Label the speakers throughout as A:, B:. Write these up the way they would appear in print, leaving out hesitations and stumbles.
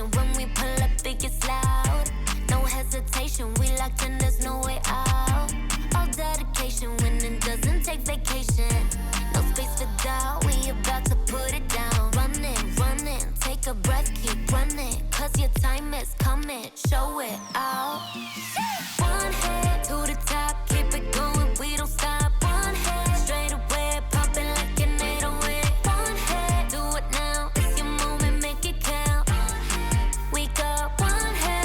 A: station. When we pull up, it gets loud. No hesitation, we locked in, there's no way out. All dedication, winning doesn't take vacation. No space for doubt, we about to put it down. Running, take a breath, keep running. Cause your time is coming, show it out. One head to the top, keep it going, we don't stop. One head, straight away, popping like an 808. One head, do it now, it's your moment, make it count. We got one head.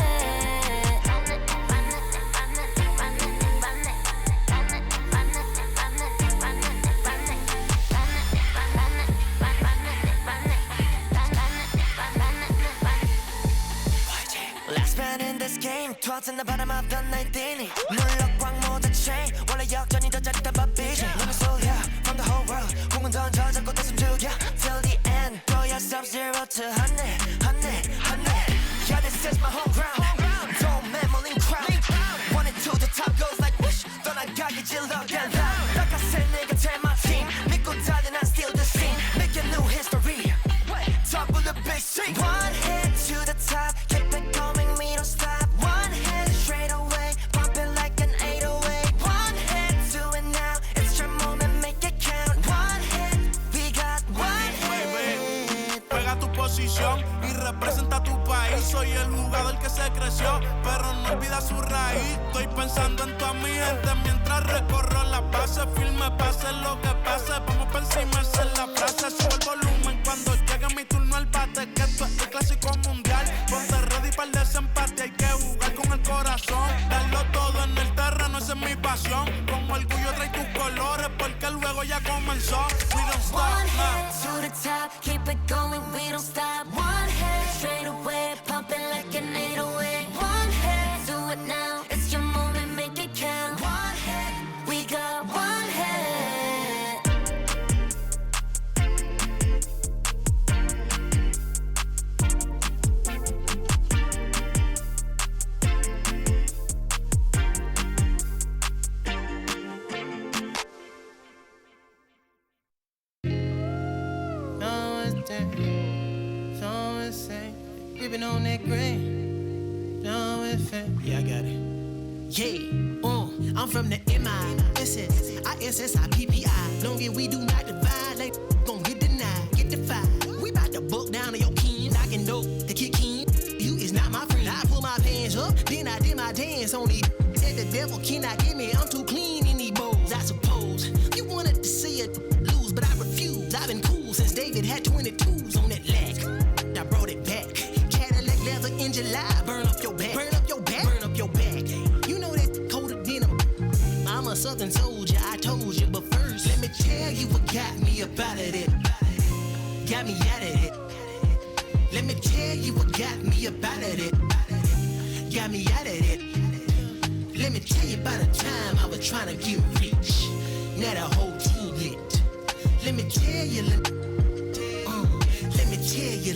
B: Last man in this game, tossing the bottom of the night inning. 물럭광 모두 chain, 원래 역전이 더 짜릿한 밥이지. 너는 소리야 from the whole world, 공은 던져 잡고 내 숨 죽여 till the end. Throw yourself 0 to 100. Yeah, this is my home ground. Don't memory crowd. One and two, the top goes like whoosh. 떠나가기 질러게 loud. 나가세 내 곁에 my team. 믿고 달려 난 still the same. Making new history. Top of the big scene. One hit to the top, keep it coming, we don't stop. One hit straight away, pumping like an 808. One hit, do it now, it's your moment, make it count. One hit, we got one hit.
C: Pega tu posición y representa tu país. Soy el jugador que se creció, pero no olvida su raíz. Estoy pensando en toda mi gente mientras recorro la base. Firme, pase lo que pase, vamos por encima, esa es la frase. Sube el volumen cuando llegue mi turno al bate, que esto es el clásico mundial. Ponte ready para el desempate, hay que jugar con el corazón. Darlo todo en el terreno, esa es mi pasión. Con orgullo trae tus colores, porque el juego ya comenzó. We don't stop,
A: One head to the top, keep it going, we don't stop. One head straight away, pumping like an 808. One head, do it now, it's your moment, make it count. One head, we got one head.
D: Gripping on that grain, yeah, I got it. Yeah, I'm from the MISS, ISSIPPI. Long as we do not divide, like gon' get denied, get defied. We bout to buck down on your kin, knocking dope, the kick in. You is not my friend. I pull my pants up, then I did my dance on these. Said the devil cannot get me, I'm too clean in these bowls. I suppose you wanted to see it lose, but I refuse. I've been cool since David had 22s on that leg. I brought it back. Cadillac leather in July. Burn up your back. Burn up your back. Burn up your back. You know that colder denim. I'm a southern soldier, I told you. But first, let me tell you what got me up out of it. Got me out of it. Let me tell you what got me up out of it. Got me out of it. Let me tell you about the time I was trying to get rich. Now the whole team lit. Let me tell you, let me tell you,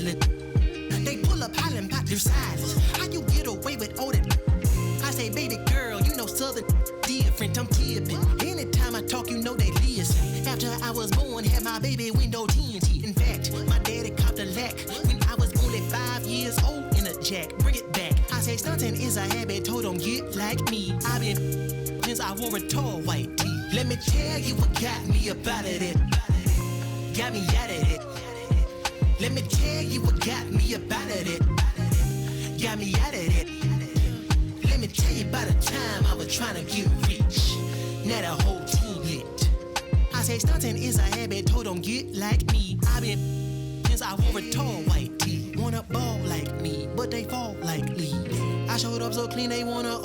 D: they pull up hollering about their sizes. How you get away with all that? I say, baby girl, you know southern different, I'm tipping. Anytime I talk, you know they listen. After I was born, had my baby window TNT. In fact, my daddy copped a lack when I was only 5 years old in a jack. Bring it back. I say stunting is a habit, told them get like me. I've been since I wore a tall white tee. Let me tell you what got me up out of it. Got me out of it. Let me tell you what got me up out of it. Got me out of it. Let me tell you about the time I was trying to get rich. Now the whole team lit. I say stunting is a habit, told them get like me. I've been since I wore a tall white tee. Wanna ball like me, but they fall like Lee. I showed up so clean they wanna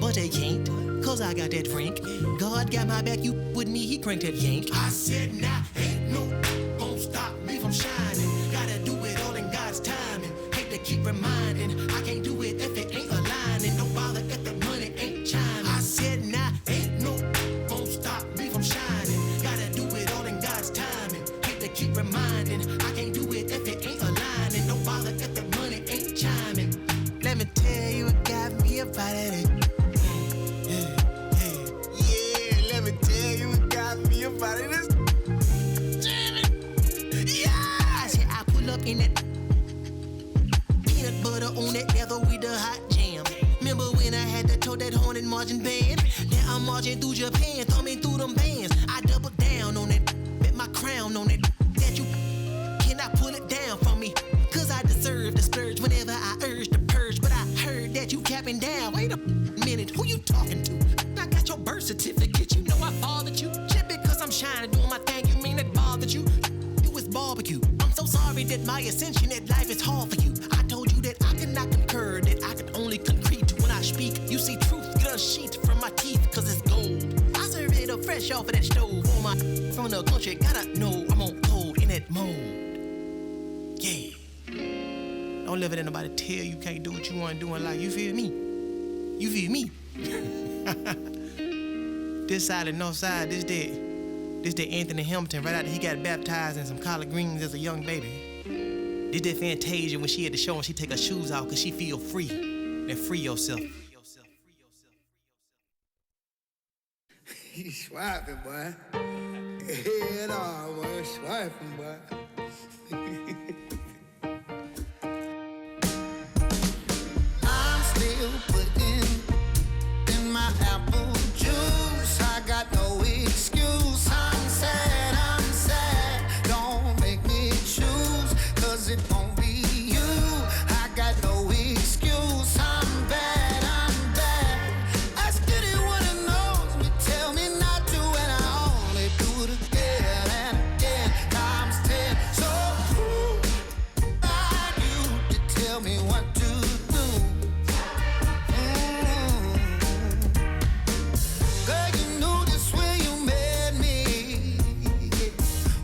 D: but they can't, cause I got that Frank. God got my back, you with me, he cranked that yank. I said nah, ain't no gon' stop me from shining. Gotta do it all in God's timing. Hate to keep reminding, I can't do it if it ain't aligning. No bother if the money ain't chiming. I said nah, ain't no gon' stop me from shining. Gotta do it all in God's timing. Hate to keep reminding, I can't do it if it ain't aligning. No bother if the money ain't chiming. Let me tell you what got me up out of it. About it is yeah. I said I pull up in that Marching through Japan, thumbing through them bands. I double down on it, bet my crown on it. That you cannot pull it down from me. Cause I deserve the splurge whenever I urge the purge. But I heard that you capping down. Wait a minute, who you talking to? I got your birth certificate, you know I fathered you. Just because I'm shining, doing my thing, you mean it bothered you? You was barbecue. I'm so sorry that my ascension at life is hard for you. I told you that I could not concur, that I could only concrete when I speak. You see truth get unsheathed from my teeth, cause it's gold. I serve it up fresh off of that stove. On my from the country, gotta know I'm on cold in that mode. Yeah. Don't let nobody tell you can't do what you want to do in life. You feel me? You feel me? This side of the north side, this that Anthony Hamilton right after he got baptized in some collard greens as a young baby. This that Fantasia when she had to show and she take her shoes off because she feel free. Then free yourself.
E: He's swiping, boy. Head on, boy. Swiping, boy. I'm still putting in my apple juice. I got no excuse. I'm sad. Don't make me choose, cause it won't be you. I got no excuse. I'm bad. Ask anyone who knows me, tell me not to, and I only do it again and again, times 10. So who are you to tell me what to do? Girl, you knew this when you met me.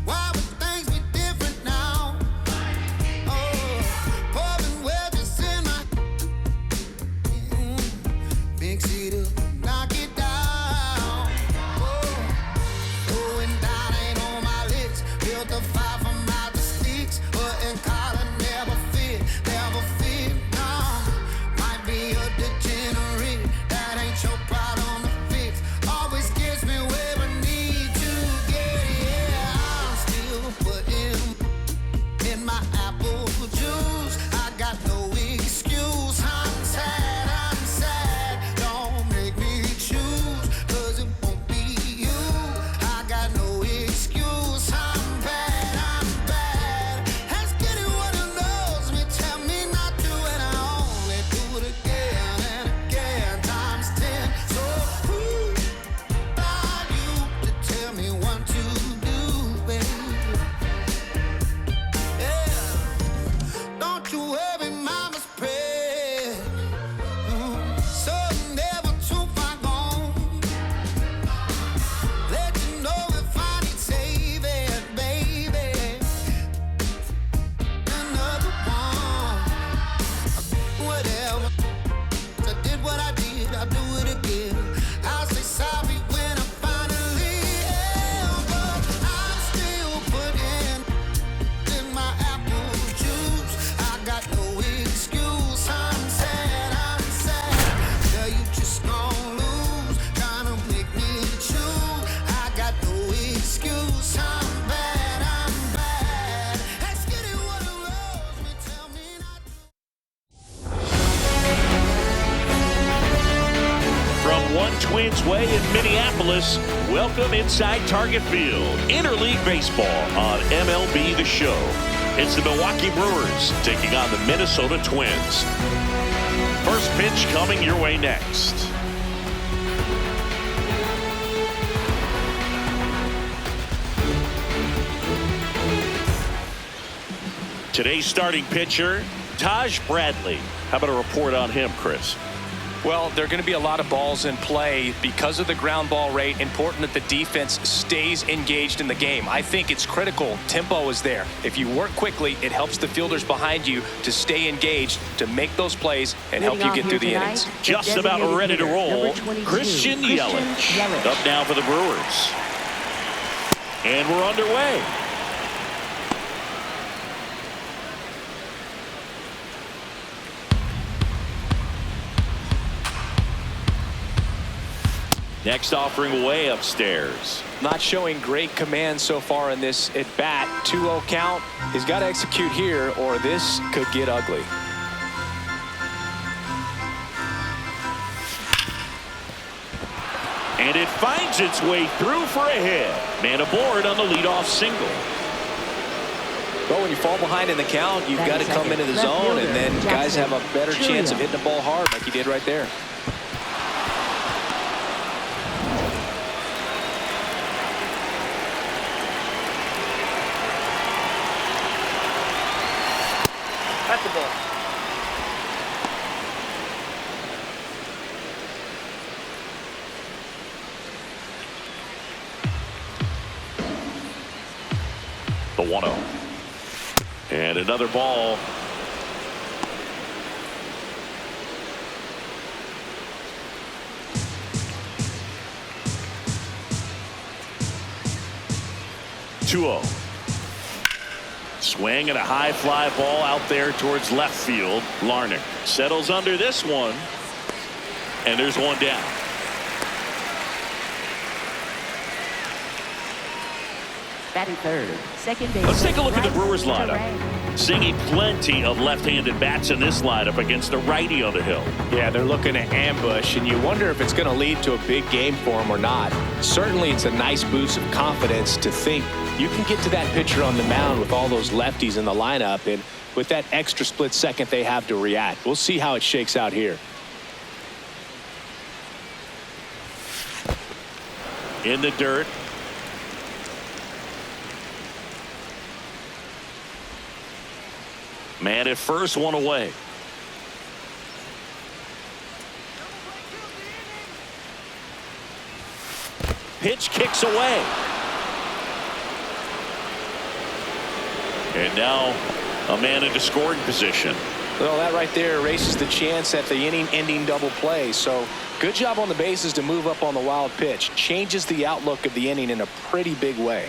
E: Why would things be different now? Oh, pouring wedges in my big cedar, knock it down. Oh, going down ain't on my list. Built a fire from out the sticks, but in collar never fit. No, might be a degenerate. That ain't your problem to fix. Always gets me where I need to get. Yeah, I'm still putting in my apple juice. I got no excuse. I'm sad. Don't make me choose, cause it won't be you. I got no excuse. I'm bad. Ask anyone who knows me, tell me not to, and I only do it again and again, times 10. So who are you to tell me what to do, baby? Yeah. Don't you worry, mama's prayer. So never too far gone. Let you know if I need saving, baby. Another one. Whatever. I did what I did, I'll do it again. I'll say sorry when I finally am. But I'm still putting in my apple juice. I got no excuse. I'm sad. Girl, you just gon' lose, trying to make me choose. I got no excuse. I'm bad. Ask anyone who knows me, tell me not to.
F: From One Twins Way in Minneapolis, welcome inside Target Field. Interleague Baseball on MLB The Show. It's the Milwaukee Brewers taking on the Minnesota Twins. First pitch coming your way next. Today's starting pitcher, Taj Bradley. How about a report on him, Chris?
G: Well, there are going to be a lot of balls in play because of the ground ball rate. Important that the defense stays engaged in the game. I think it's critical. Tempo is there. If you work quickly, it helps the fielders behind you to stay engaged, to make those plays, and help you get through the innings.
F: Just about ready to roll. Christian Yelich up now for the Brewers. And we're underway. Next offering way upstairs.
G: Not showing great command so far in this at bat. 2-0 count. He's got to execute here or this could get ugly.
F: And it finds its way through for a hit. Man aboard on the leadoff single.
G: Well, when you fall behind in the count, you've got to come into the zone, and then guys have a better chance of hitting the ball hard like he did right there.
H: That's the ball.
F: The 1-0. And another ball. (2-0). Swing and a high fly ball out there towards left field. Larnach settles under this one. And there's one down.
I: Batting third, second base.
F: Let's take a look at the Brewers lineup. Seeing plenty of left-handed bats in this lineup against the righty on the hill.
G: Yeah, they're looking to ambush, and you wonder if it's going to lead to a big game for him or not. Certainly, it's a nice boost of confidence to think you can get to that pitcher on the mound with all those lefties in the lineup, and with that extra split second they have to react. We'll see how it shakes out here.
F: In the dirt. Man at first, one away. Pitch kicks away. And now a man into scoring position.
G: Well, that right there erases the chance at the inning-ending double play. So good job on the bases to move up on the wild pitch. Changes the outlook of the inning in a pretty big way.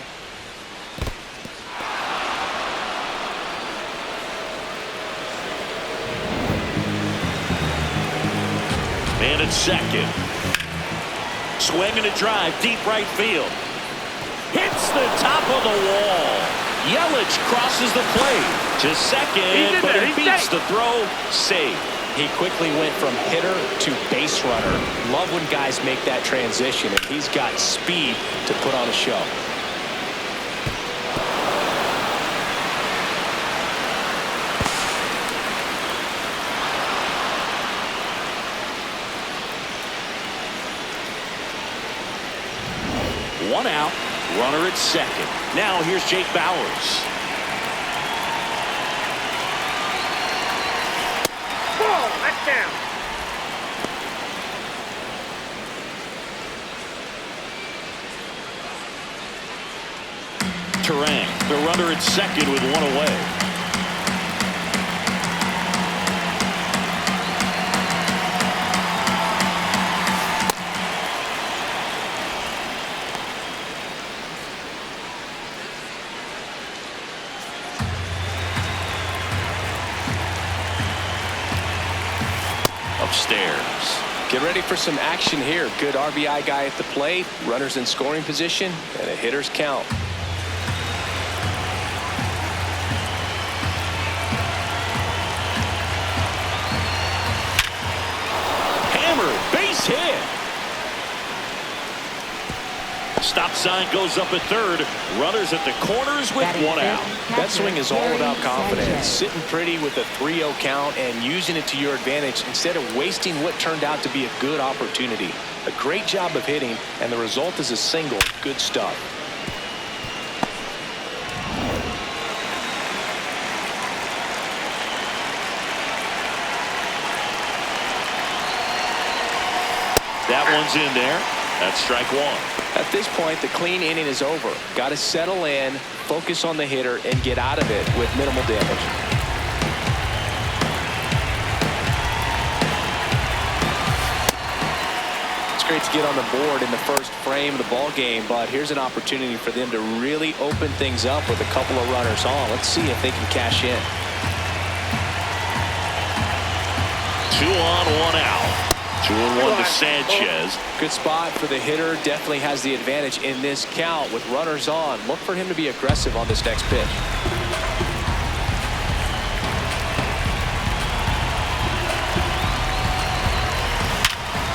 F: Man at second. Swinging a drive, deep right field. Hits the top of the wall. Yelich crosses the plate to second, but it beats the throw. Save.
G: He quickly went from hitter to base runner. Love when guys make that transition, and he's got speed to put on a show.
F: One out, runner at second. Now here's Jake Bauers.
H: Ball, that's down.
F: Turang, the runner at second with one away. Upstairs.
G: Get ready for some action here. Good RBI guy at the plate. Runners in scoring position and a hitter's count.
F: Hammer, base hit. Stop sign goes up at third. Runners at the corners with one out.
G: That swing is all about confidence. Sitting pretty with a 3-0 count and using it to your advantage instead of wasting what turned out to be a good opportunity. A great job of hitting, and the result is a single. Good stuff.
F: That one's in there. That's strike one.
G: At this point, the clean inning is over. Got to settle in, focus on the hitter, and get out of it with minimal damage. It's great to get on the board in the first frame of the ball game, but here's an opportunity for them to really open things up with a couple of runners on. Let's see if they can cash in.
F: 2 on, 1 out. 2-1 to Sanchez.
G: Good spot for the hitter. Definitely has the advantage in this count with runners on. Look for him to be aggressive on this next pitch.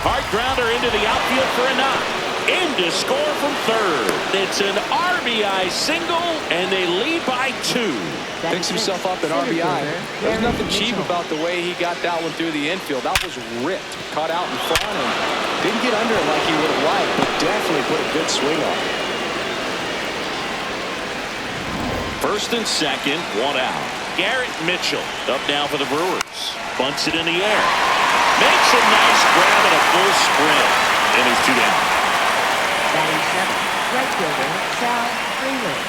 F: Hard grounder into the outfield for a knock. in to score from third. It's an RBI single, and they lead by 2.
G: Picks himself up at RBI. There's nothing cheap about the way he got that one through the infield. That was ripped. Caught out in front and didn't get under it like he would have liked, but definitely put a good swing on it.
F: First and second, 1 out. Garrett Mitchell up now for the Brewers. Bunts it in the air. Makes a nice grab at a full sprint. And he's 2 down.
I: Batting 7th, right fielder, Sal Freeland.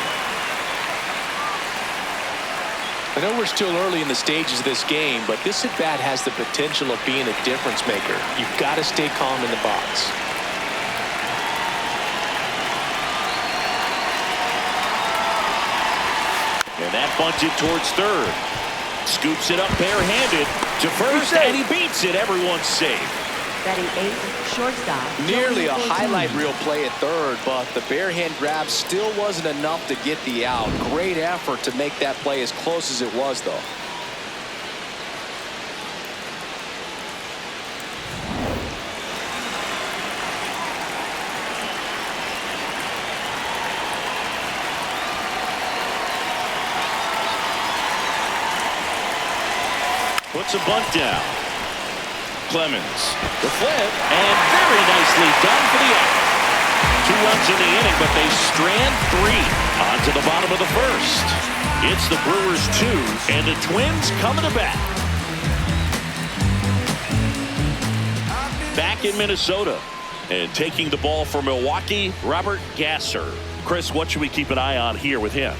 G: I know we're still early in the stages of this game, but this at-bat has the potential of being a difference maker. You've got to stay calm in the box.
F: And that bunted towards third. Scoops it up barehanded to first, and he beats it. Everyone's safe.
I: Batting 8th, shortstop.
G: Nearly a highlight reel play at third, but the barehand grab still wasn't enough to get the out. Great effort to make that play as close as it was, though.
F: Puts a bunt down. Clemens, the flip, and very nicely done for the out. 2 runs in the inning, but they strand 3 onto the bottom of the first. It's the Brewers 2, and the Twins coming to bat. Back in Minnesota, and taking the ball for Milwaukee, Robert Gasser. Chris, what should we keep an eye on here with him?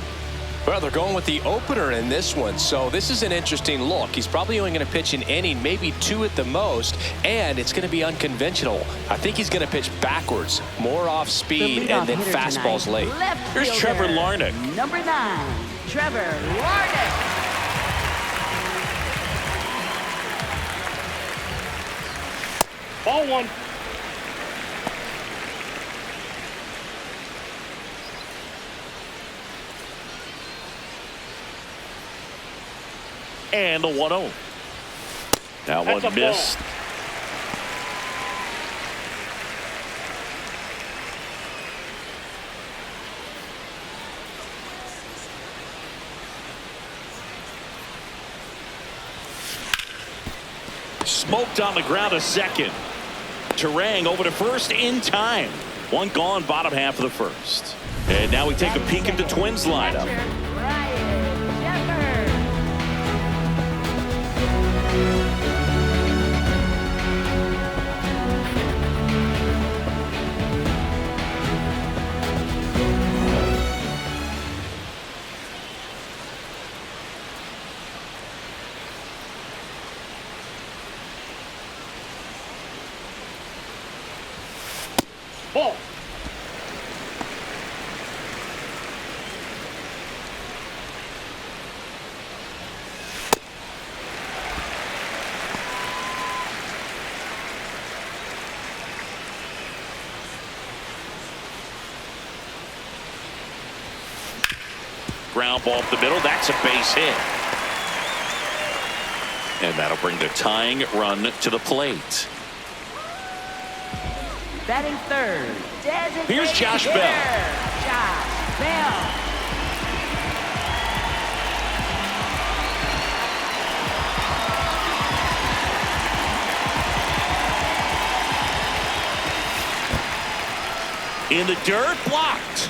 G: Well, they're going with the opener in this one, so this is an interesting look. He's probably only going to pitch an inning, maybe 2 at the most, and it's going to be unconventional. I think he's going to pitch backwards, more off speed, and then fastballs late.
F: Here's Trevor Larnach.
I: Number 9, Trevor Larnach.
H: Ball 1.
F: And the 1-0. That one missed. Smoked on the ground a second. Terang over to first in time. 1 gone, bottom half of the first. And now we take a peek at the Twins lineup.
H: Ball.
F: Ground ball up the middle. That's a base hit. And that'll bring the tying run to the plate.
I: Batting 3rd,
F: here's Josh Bell.
I: Josh Bell.
F: In the dirt, blocked.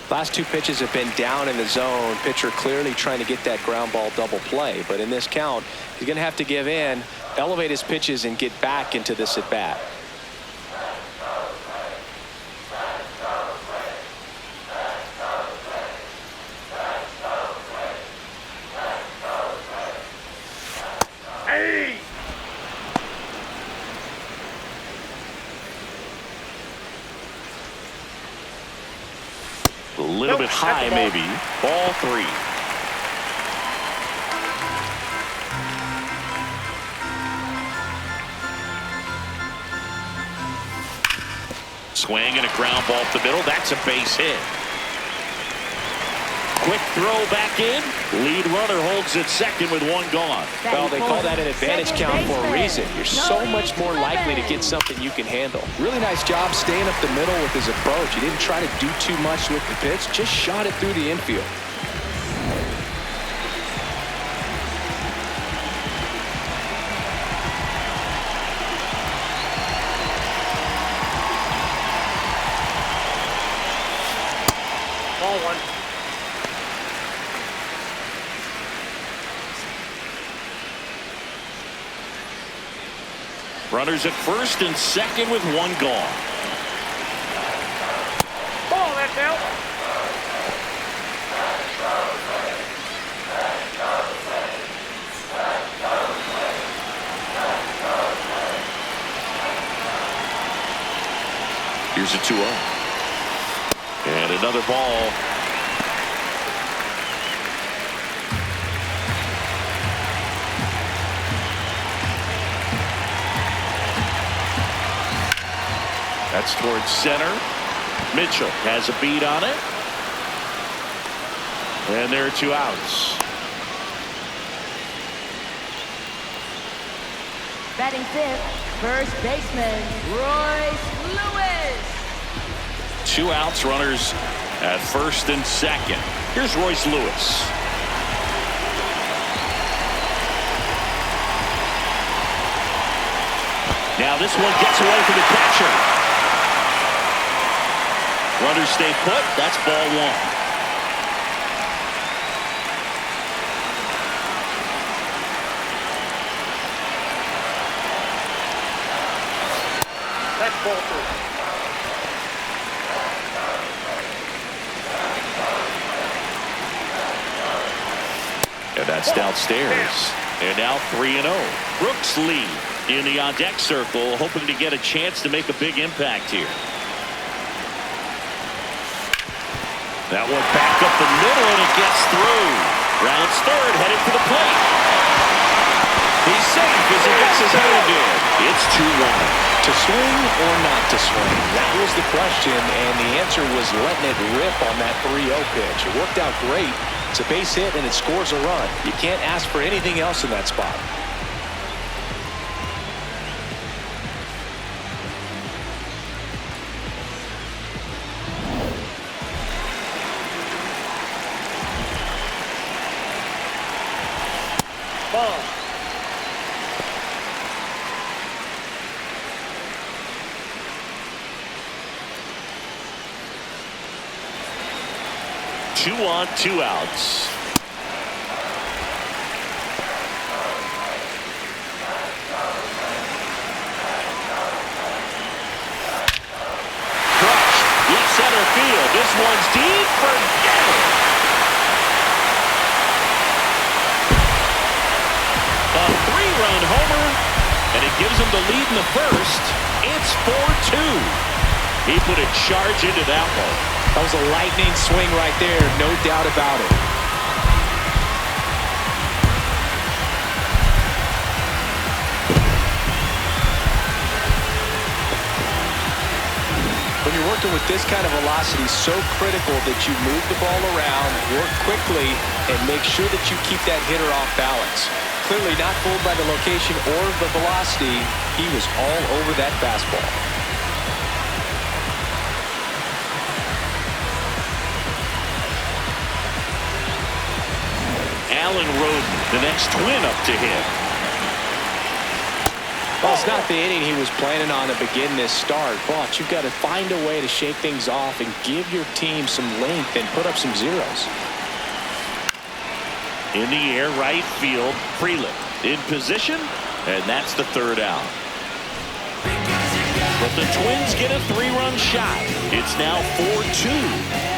G: Last 2 pitches have been down in the zone. Pitcher clearly trying to get that ground ball double play. But in this count, he's going to have to give in, elevate his pitches, and get back into this at bat.
H: Hey!
F: A little bit high, maybe. Ball 3. Swing and a ground ball up the middle. That's a base hit. Quick throw back in. Lead runner holds at second with one gone.
G: Well, they call that an advantage count for a reason. You're so much more likely to get something you can handle. Really nice job staying up the middle with his approach. He didn't try to do too much with the pitch, just shot it through the infield.
H: Ball one.
F: Runners at first and second with one gone.
H: Ball, that's out.
F: Here's a 2-0. And another ball. That's towards center. Mitchell has a beat on it. And there are 2 outs.
I: Batting fifth, first baseman, Royce Lewis.
F: 2 outs, runners at first and second. Here's Royce Lewis. Now this one gets away from the catcher. Runners stay put. That's ball one.
H: That's ball three.
F: And that's downstairs. And now 3-0. Brooks lead in the on-deck circle, hoping to get a chance to make a big impact here. That one back up the middle, and it gets through. Rounds third, headed for the plate. He's safe as he gets his hand in. It's 2-1.
G: To swing or not to swing? That was the question, and the answer was letting it rip on that 3-0 pitch. It worked out great. It's a base hit, and it scores a run. You can't ask for anything else in that spot.
H: Ball.
F: 2 on, 2 outs. Crushed. Left center field. This one's deep. Forget it. A 3-run homer, and it gives him the lead in the first. It's 4-2. He put a charge into that one.
G: That was a lightning swing right there, no doubt about it. When you're working with this kind of velocity, so critical that you move the ball around, work quickly, and make sure that you keep that hitter off balance. Clearly not fooled by the location or the velocity. He was all over that fastball.
F: Allen Roden, the next twin up to him.
G: Well, it's not the inning he was planning on to begin this start, but you've got to find a way to shake things off and give your team some length and put up some zeros.
F: In the air, right field, Freeland in position, and that's the 3rd out. But the Twins get a 3-run shot. It's now 4-2.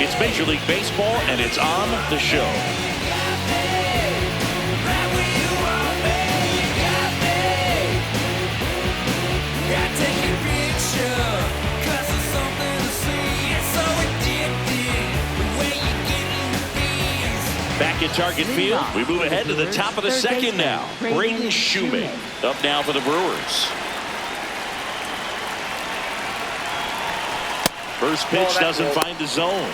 F: It's Major League Baseball, and it's on the show. Back at Target Field, we move ahead to the top of the second now. Braden Shoemake up now for the Brewers. First pitch doesn't find the zone.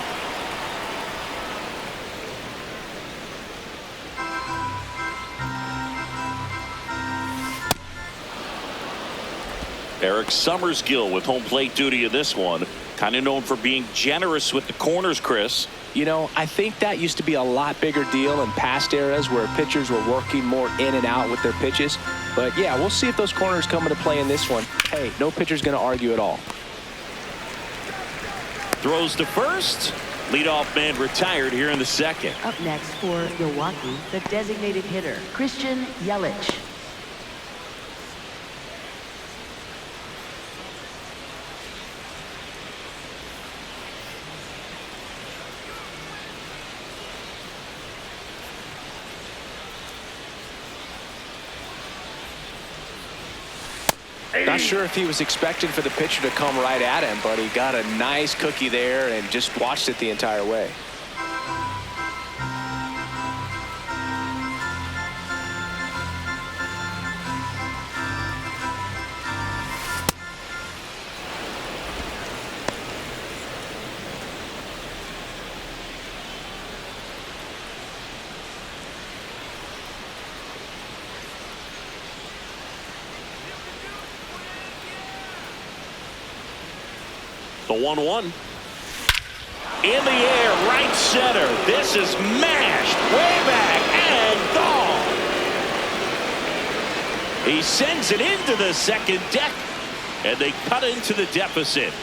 F: Eric Summersgill with home plate duty in this one. Kind of known for being generous with the corners, Chris.
G: You know, I think that used to be a lot bigger deal in past eras where pitchers were working more in and out with their pitches. But yeah, we'll see if those corners come into play in this one. Hey, no pitcher's going to argue at all.
F: Throws to first. Leadoff man retired here in the second.
I: Up next for Milwaukee, the designated hitter, Christian Yelich.
G: Not sure if he was expecting for the pitcher to come right at him, but he got a nice cookie there and just watched it the entire way.
F: The 1-1. In the air, right center. This is mashed way back and gone. He sends it into the second deck, and they cut into the deficit.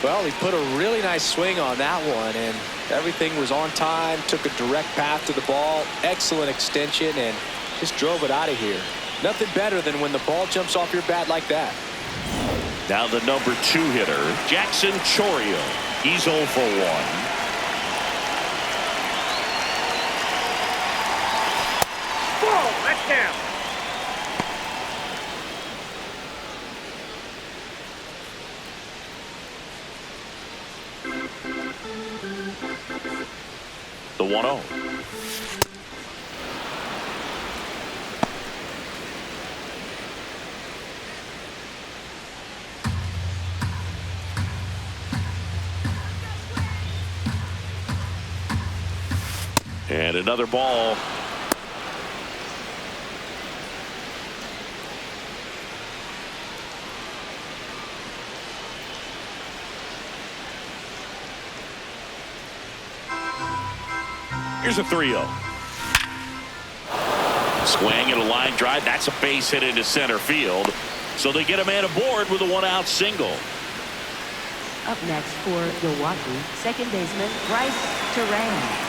G: Well, he put a really nice swing on that one, and everything was on time, took a direct path to the ball, excellent extension, and just drove it out of here. Nothing better than when the ball jumps off your bat like that.
F: Now the number 2 hitter, Jackson Chourio. He's 0 for 1.
H: Ball, that's down.
F: The 1-0. And another ball. Here's a 3-0. Swing and a line drive. That's a base hit into center field. So they get a man aboard with a 1-out single.
I: Up next for Milwaukee, second baseman Bryce Terang.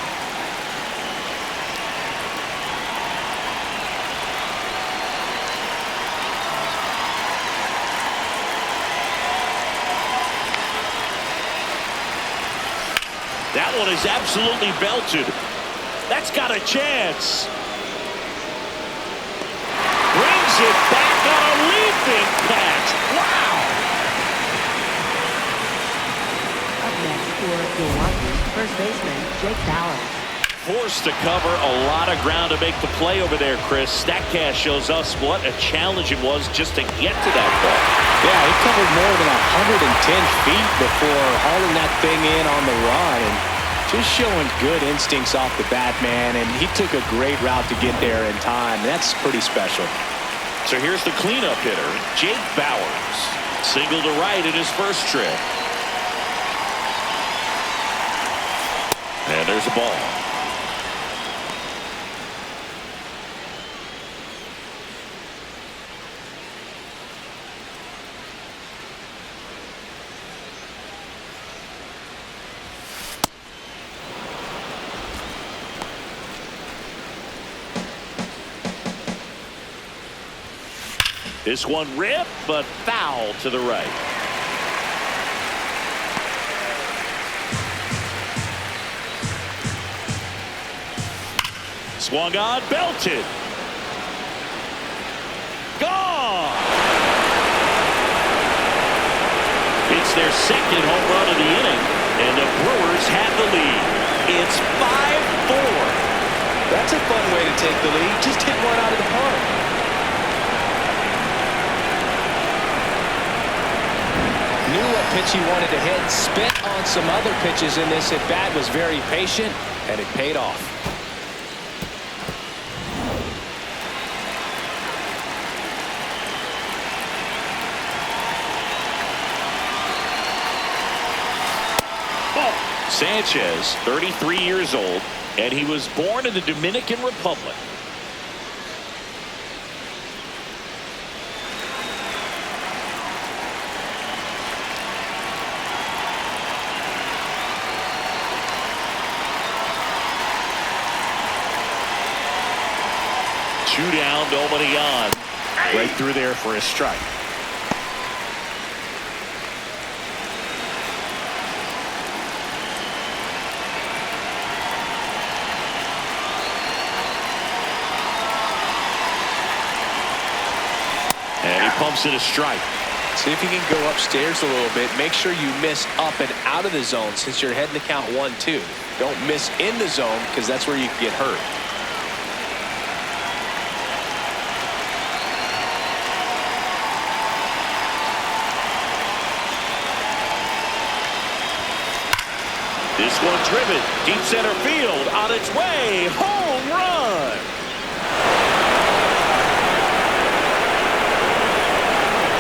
F: That one is absolutely belted. That's got a chance. Brings it back on a leaping catch. Wow.
I: Up next for Milwaukee, first baseman Jake Bauer.
F: Forced to cover a lot of ground to make the play over there, Chris. Statcast shows us what a challenge it was just to get to that ball.
G: Yeah, he covered more than 110 feet before hauling that thing in on the run, and just showing good instincts off the bat, man, and he took a great route to get there in time. That's pretty special.
F: So here's the cleanup hitter, Jake Bauers. Single to right in his first trip. And there's a ball. This one ripped, but foul to the right. Swung on, belted. Gone! It's their second home run of the inning, and the Brewers have the lead. It's 5-4.
G: That's a fun way to take the lead. Just hit one out of the park. Knew what pitch he wanted to hit. Spent on some other pitches in this at-bat. Was very patient, and it paid off.
F: Sanchez, 33 years old, and he was born in the Dominican Republic. Two down, nobody on. Right through there for a strike. And he pumps it a strike.
G: See if you can go upstairs a little bit. Make sure you miss up and out of the zone since you're heading to count 1-2. Don't miss in the zone because that's where you can get hurt.
F: This one driven deep center field on its way. Home run.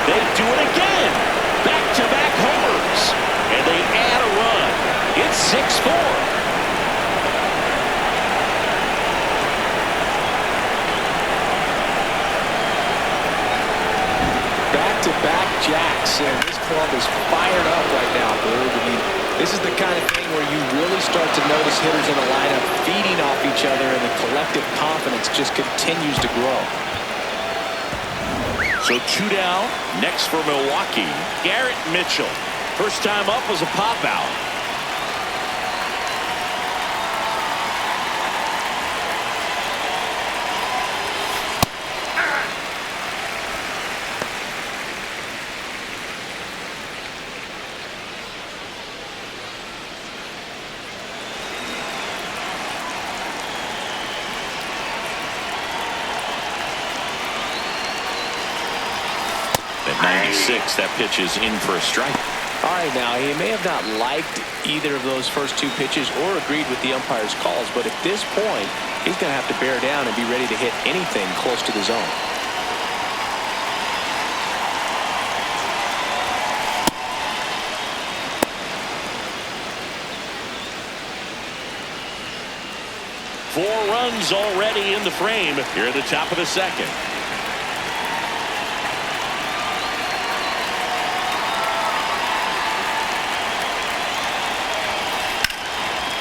F: They do it again. Back-to-back homers. And they add a run. It's 6-4.
G: Back-to-back jacks. And this club is fired up right now, Bird. I mean, this is the kind of thing where you really start to notice hitters in the lineup feeding off each other, and the collective confidence just continues to grow.
F: So two down. Next for Milwaukee, Garrett Mitchell. First time up was a pop out. At 96, that pitch is in for a strike.
G: All right, now, he may have not liked either of those first two pitches or agreed with the umpire's calls, but at this point, he's going to have to bear down and be ready to hit anything close to the zone.
F: Four runs already in the frame here at the top of the second.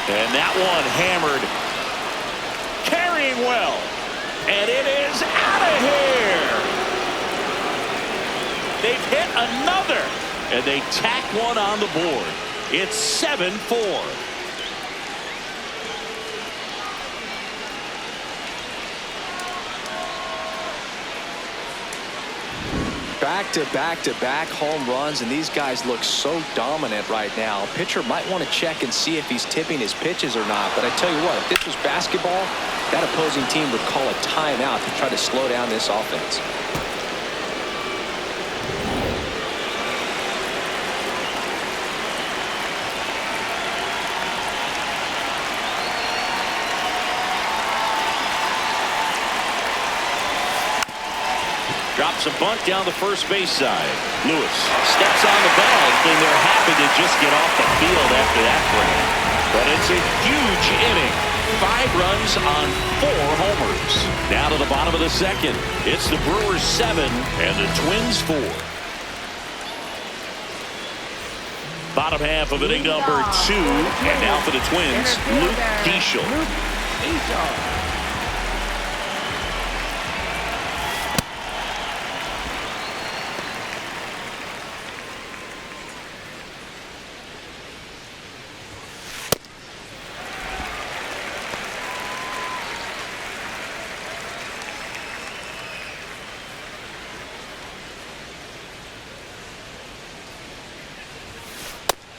F: And that one hammered, carrying well, and it is out of here. They've hit another, and they tack one on the board. It's 7-4.
G: Back-to-back-to-back home runs, and these guys look so dominant right now. Pitcher might want to check and see if he's tipping his pitches or not, but I tell you what, if this was basketball, that opposing team would call a timeout to try to slow down this offense.
F: Drops a bunt down the first base side. Lewis steps on the bag, and they're happy to just get off the field after that frame. But it's a huge inning. 5 runs on 4 homers. Now to the bottom of the second. It's the Brewers 7 and the Twins 4. Bottom half of inning number 2. And now for the Twins, Luke Keeschel.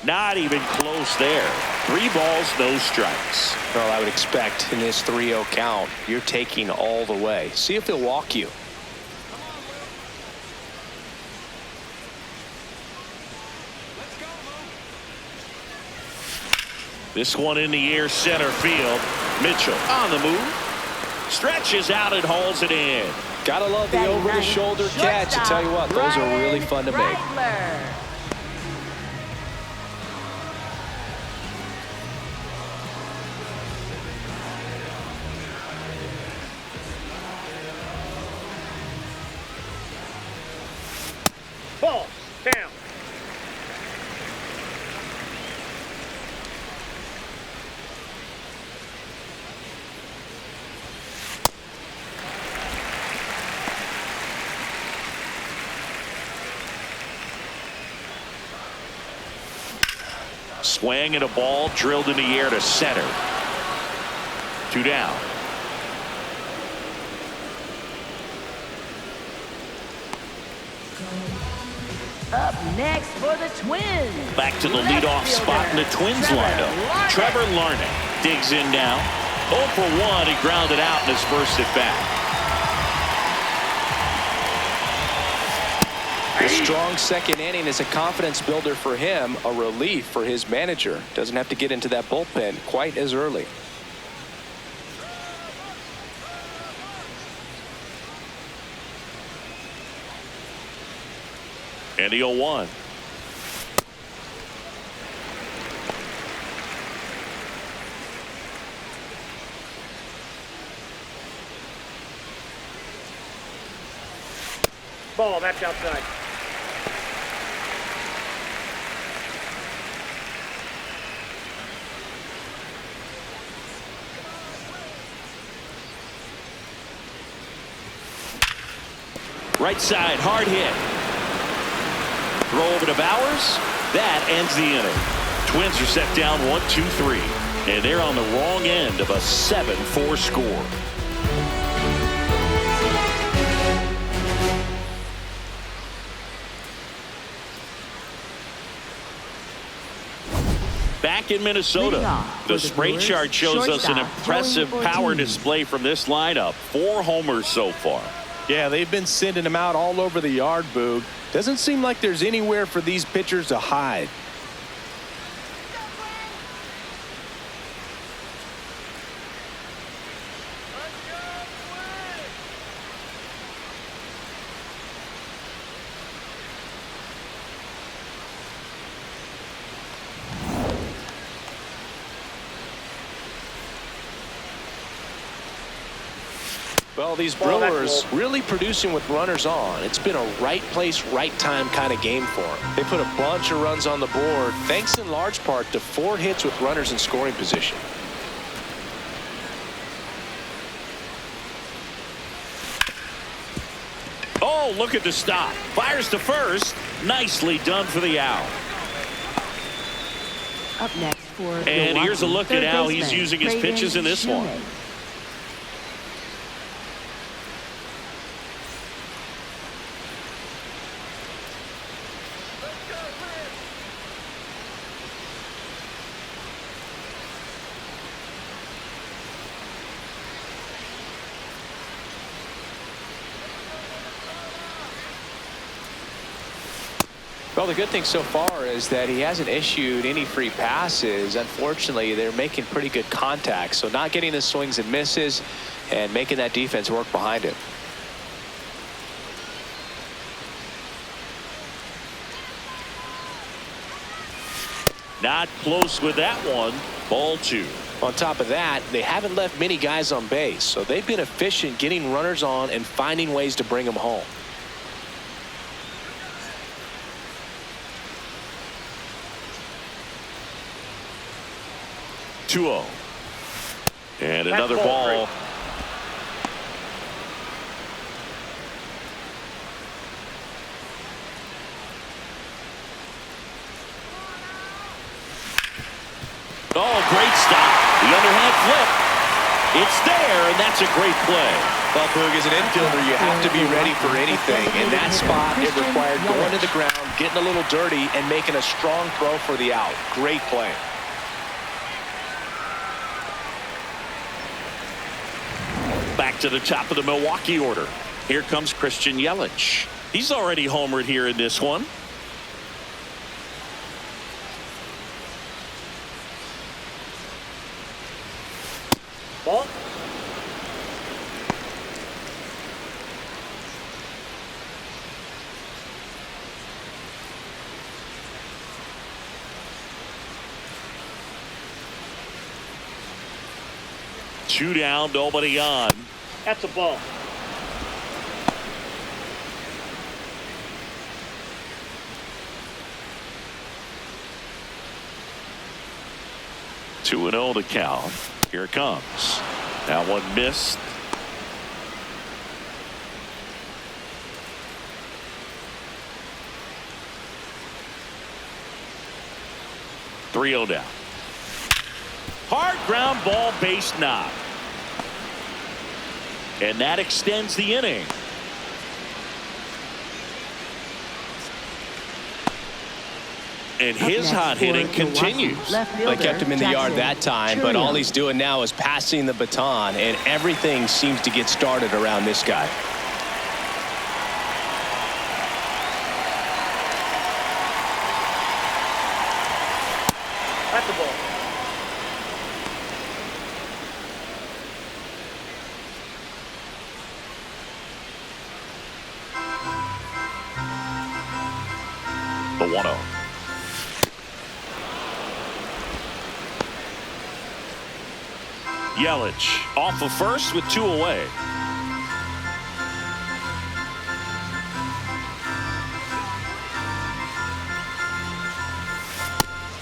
F: Not even close there. 3 balls, no strikes.
G: Well, I would expect in this 3-0 count, you're taking all the way. See if he'll walk you.
F: This one in the air, center field. Mitchell on the move. Stretches out and hauls it in.
G: Gotta love the over-the-shoulder catch. I tell you what, those are really fun to make.
H: Ball, down.
F: Swing and a ball drilled in the air to center. 2 down.
I: Up next for the Twins.
F: Back to the leadoff spot in the Twins lineup. Trevor Larnach digs in now. 0 for 1. He grounded out in his first at bat.
G: A strong second inning is a confidence builder for him, a relief for his manager. Doesn't have to get into that bullpen quite as early.
F: And the 0-1.
H: Ball, that's outside.
F: Right side, hard hit. Throw over to Bowers. That ends the inning. Twins are set down 1-2-3. And they're on the wrong end of a 7-4 score. Back in Minnesota, the spray chart shows us an impressive power display from this lineup. 4 homers so far.
G: Yeah, they've been sending him out all over the yard, Boog. Doesn't seem like there's anywhere for these pitchers to hide. Well, these Brewers really producing with runners on. It's been a right place, right time kind of game for them. They put a bunch of runs on the board, thanks in large part to 4 hits with runners in scoring position.
F: Oh, look at the stop. Fires to first. Nicely done for the out.
I: Up next for
F: And here's a look at how he's using his pitches in this one.
G: Well, the good thing so far is that he hasn't issued any free passes. Unfortunately, they're making pretty good contact, so not getting the swings and misses and making that defense work behind him.
F: Not close with that one. Ball 2.
G: On top of that, they haven't left many guys on base, so they've been efficient getting runners on and finding ways to bring them home.
F: And another ball. Oh, great stop. The underhand flip. It's there, and that's a great play.
G: Well, Boog, as an infielder, you have to be ready for anything. In that spot, it required going to the ground, getting a little dirty, and making a strong throw for the out. Great play.
F: Back to the top of the Milwaukee order. Here comes Christian Yelich. He's already homered here in this one.
H: Ball.
F: Two down, nobody on.
H: That's a ball.
F: Two and 0 the count. Here it comes. That one missed. .3-0 down. Hard ground ball, base knock. And that extends the inning. And his hot hitting continues.
G: They kept him in the yard that time, but all he's doing now is passing the baton, and everything seems to get started around this guy.
H: That's a ball.
F: The 1-0. Yelich off of first with two away.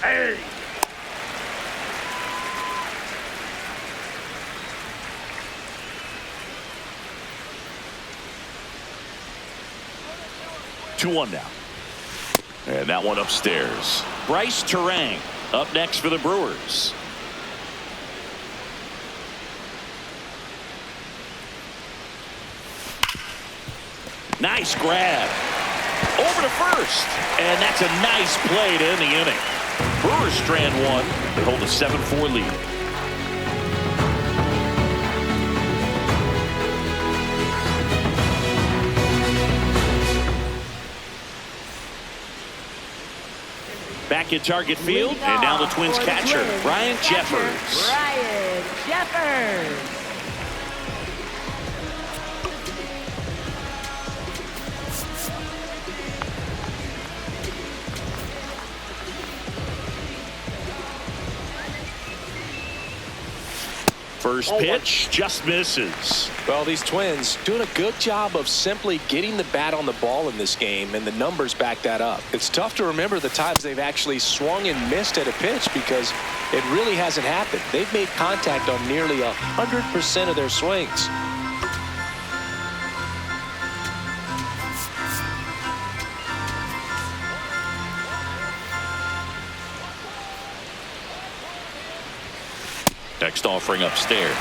H: Hey.
F: Two-one now. And that one upstairs. Bryce Terang up next for the Brewers. Nice grab. Over to first. And that's a nice play to end the inning. Brewers strand one. They hold a 7-4 lead. Back in target field, and now the Twins catcher, Ryan Jeffers.
I: Ryan Jeffers.
F: First pitch just misses.
G: Well, these Twins doing a good job of simply getting the bat on the ball in this game, and the numbers back that up. It's tough to remember the times they've actually swung and missed at a pitch because it really hasn't happened. They've made contact on nearly 100% of their swings.
F: Next offering upstairs.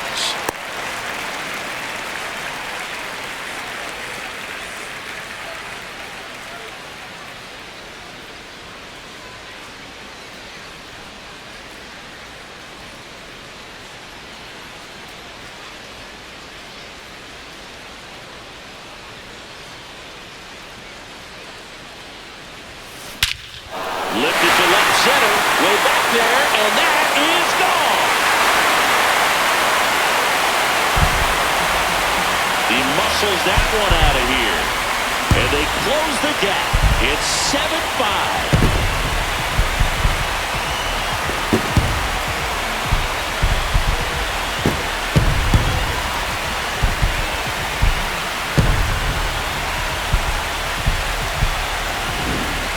F: Lifted to left center. Way back there, and that is gone. He muscles that one out of here. And they close the gap. It's 7-5.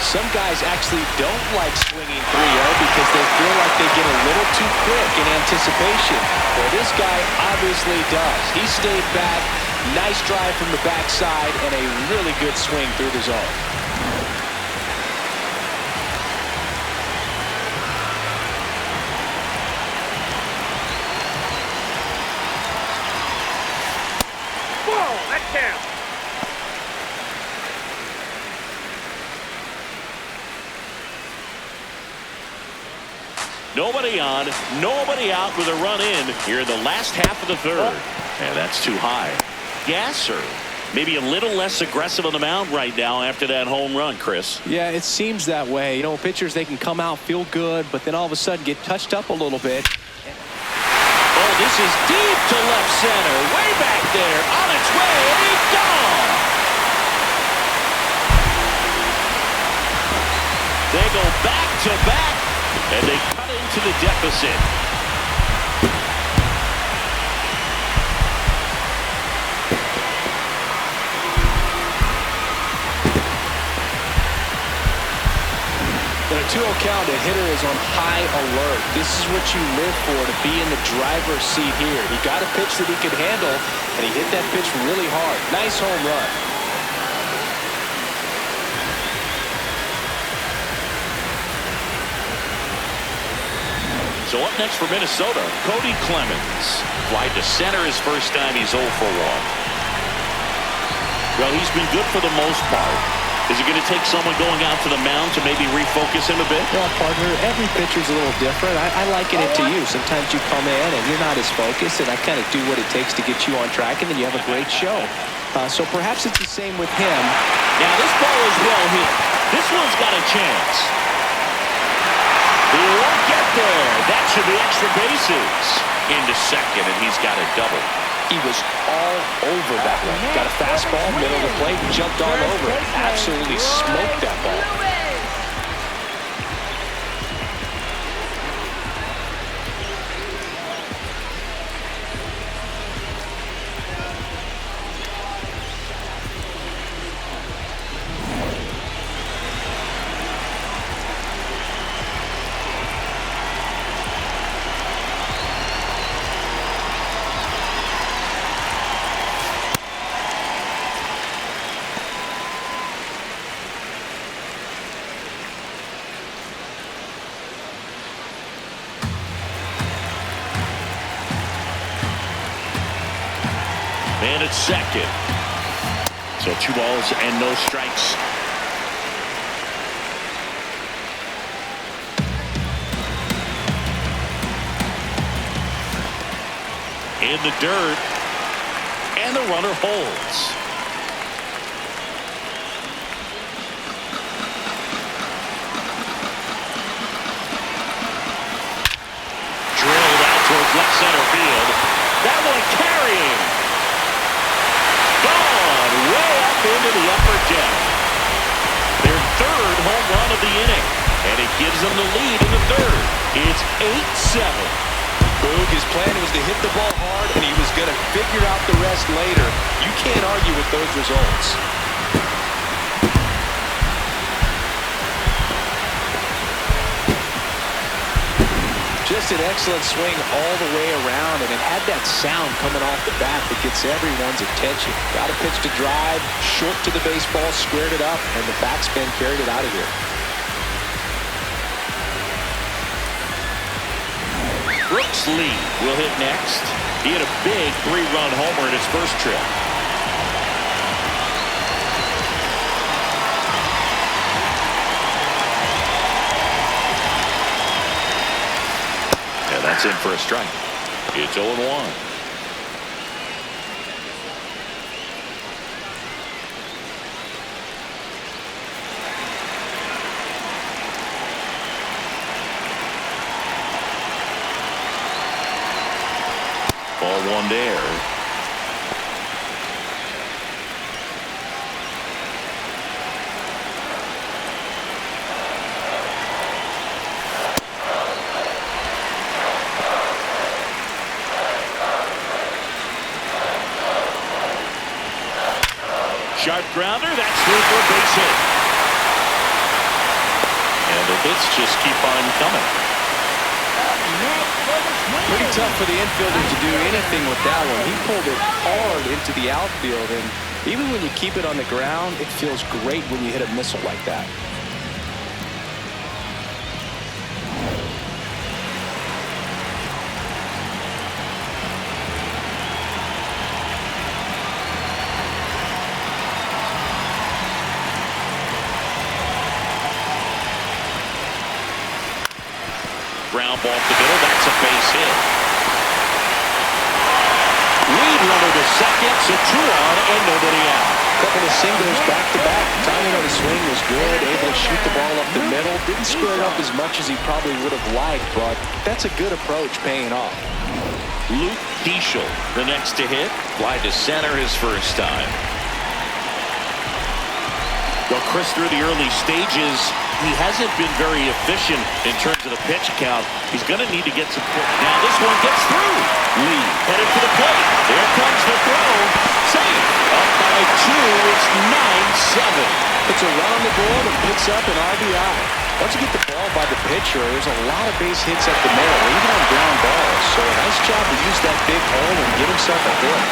G: Some guys actually don't like swinging 3-0 because they feel like they get a little too quick in anticipation. Well, this guy obviously does. He stayed back. Nice drive from the backside and a really good swing through the zone.
H: Back down.
F: Nobody on, nobody out with a run in here in the last half of the third. And that's too high. Gasser, maybe a little less aggressive on the mound right now after that home run, Chris.
G: Yeah, it seems that way. You know, pitchers, they can come out, feel good, but then all of a sudden get touched up a little bit.
F: Oh, this is deep to left center. Way back there. On its way. Gone. They go back to back. And they cut into the deficit.
G: In a 2-0 count, a hitter is on high alert. This is what you live for, to be in the driver's seat here. He got a pitch that he could handle, and he hit that pitch really hard. Nice home run.
F: So up next for Minnesota, Cody Clemens. Fly to center his first time. He's 0 for 1. Well, he's been good for the most part. Is it going to take someone going out to the mound to maybe refocus him a bit?
G: Well, partner, every pitcher's a little different. I liken it to you. Sometimes you come in and you're not as focused, and I kind of do what it takes to get you on track, and then you have a great show. So perhaps it's the same with him.
F: Now this ball is well hit. This one's got a chance. He won't get there. That should be extra bases. Into second, and he's got a double.
G: He was all over that one. Got a fastball, middle of the plate, jumped all over it. Absolutely smoked that ball.
F: And it's second. So 2 balls and no strikes. In the dirt. And the runner holds. Drilled out towards left center field. That one carrying. Way up into the upper deck. Their third home run of the inning. And it gives them the lead in the third. It's 8-7.
G: Boog, his plan was to hit the ball hard, and he was going to figure out the rest later. You can't argue with those results. Just an excellent swing all the way around, and it had that sound coming off the bat that gets everyone's attention. Got a pitch to drive, short to the baseball, squared it up, and the backspin carried it out of here.
F: Brooks Lee will hit next. He had a big 3-run homer in his first trip. That's in for a strike. It's 0-1. Ball 1 there. Sharp grounder, that's through for a base hit. And the hits just keep on coming.
G: Pretty tough for the infielder to do anything with that one. He pulled it hard into the outfield, and even when you keep it on the ground, it feels great when you hit a missile like that.
F: ground ball up the middle. That's a base hit. Lead runner to second, so 2 on and nobody out.
G: Couple of singles back-to-back. Timing on the swing was good. Able to shoot the ball up the middle. Didn't square it up as much as he probably would have liked, but that's a good approach paying off.
F: Luke Keeschel, the next to hit. Fly to center his first time. Well, Chris, through the early stages, he hasn't been very efficient in terms of the pitch count. He's going to need to get some. Now this one gets through. Lee headed for the plate. There comes the throw. Safe. Up by 2. It's 9-7.
G: It's around the board and picks up an RBI. Once you get the ball by the pitcher, there's a lot of base hits up the middle, even on ground balls. So a nice job to use that big hole and get himself a hit.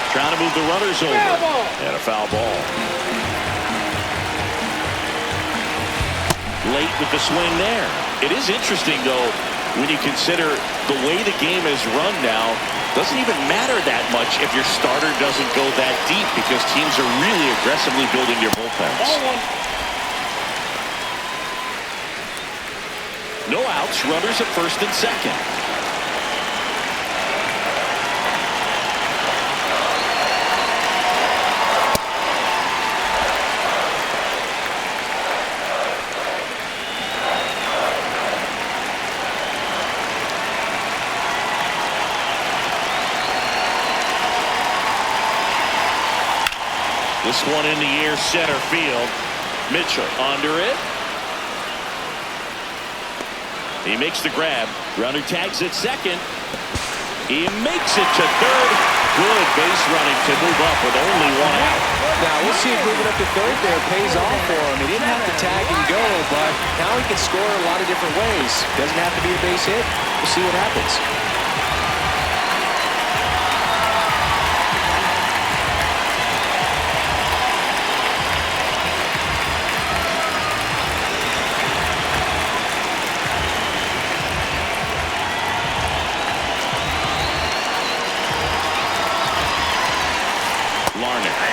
F: Trying to move the runners over. And a foul ball. Late with the swing there. It is interesting, though, when you consider the way the game is run now. Doesn't even matter that much if your starter doesn't go that deep, because teams are really aggressively building your bullpens. No outs. Runners at first and second. This one in the air, center field. Mitchell under it. He makes the grab. Runner tags at second. He makes it to third. Good base running to move up with only 1 out.
G: Now we'll see if moving up to third there pays off for him. He didn't have to tag and go, but now he can score a lot of different ways. Doesn't have to be a base hit. We'll see what happens.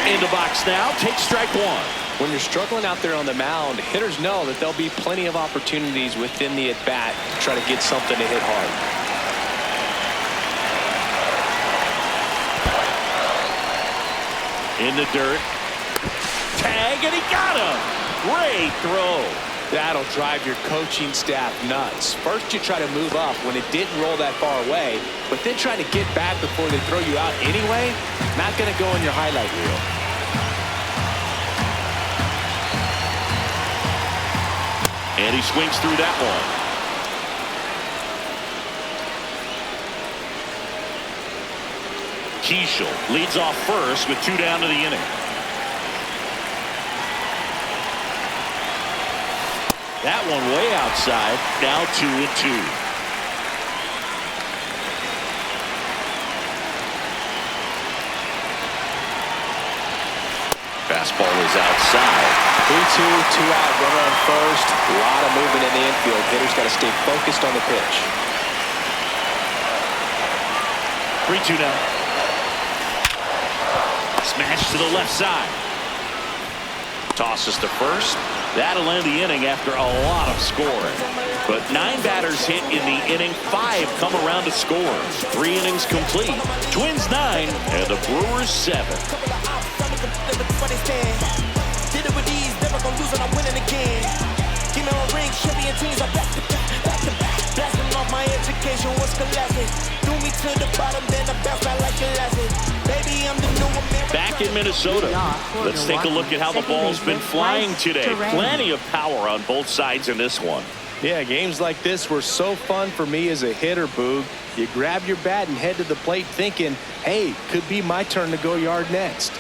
F: In the box now, takes strike 1.
G: When you're struggling out there on the mound, hitters know that there'll be plenty of opportunities within the at-bat to try to get something to hit hard.
F: In the dirt. Tag, and he got him. Great throw.
G: That'll drive your coaching staff nuts. First you try to move up when it didn't roll that far away, but then try to get back before they throw you out anyway. Not going to go in your highlight reel.
F: And he swings through that one. Keeschel leads off first with 2 down to the inning. That one way outside. Now 2-2. Fastball is outside.
G: 3-2, 2 out, runner on first. A lot of movement in the infield. Hitters got to stay focused on the pitch.
F: 3-2 now. Smash to the left side. Tosses to first. That'll end the inning after a lot of scoring. But 9 batters hit in the inning. 5 come around to score. 3 innings complete. Twins 9 and the Brewers 7.
B: Did it with ease, never gonna lose and I'm winning again. Give me a ring, champion teams are back to back. Blasting off my education was scholastic. Threw me to the bottom, then I bounced back like elastic. Baby, I'm the new American.
F: Back in Minnesota. Let's take a look at how the ball's been flying today. Plenty of power on both sides in this one.
G: Yeah, games like this were so fun for me as a hitter, Boog. You grab your bat and head to the plate thinking, hey, could be my turn to go yard next.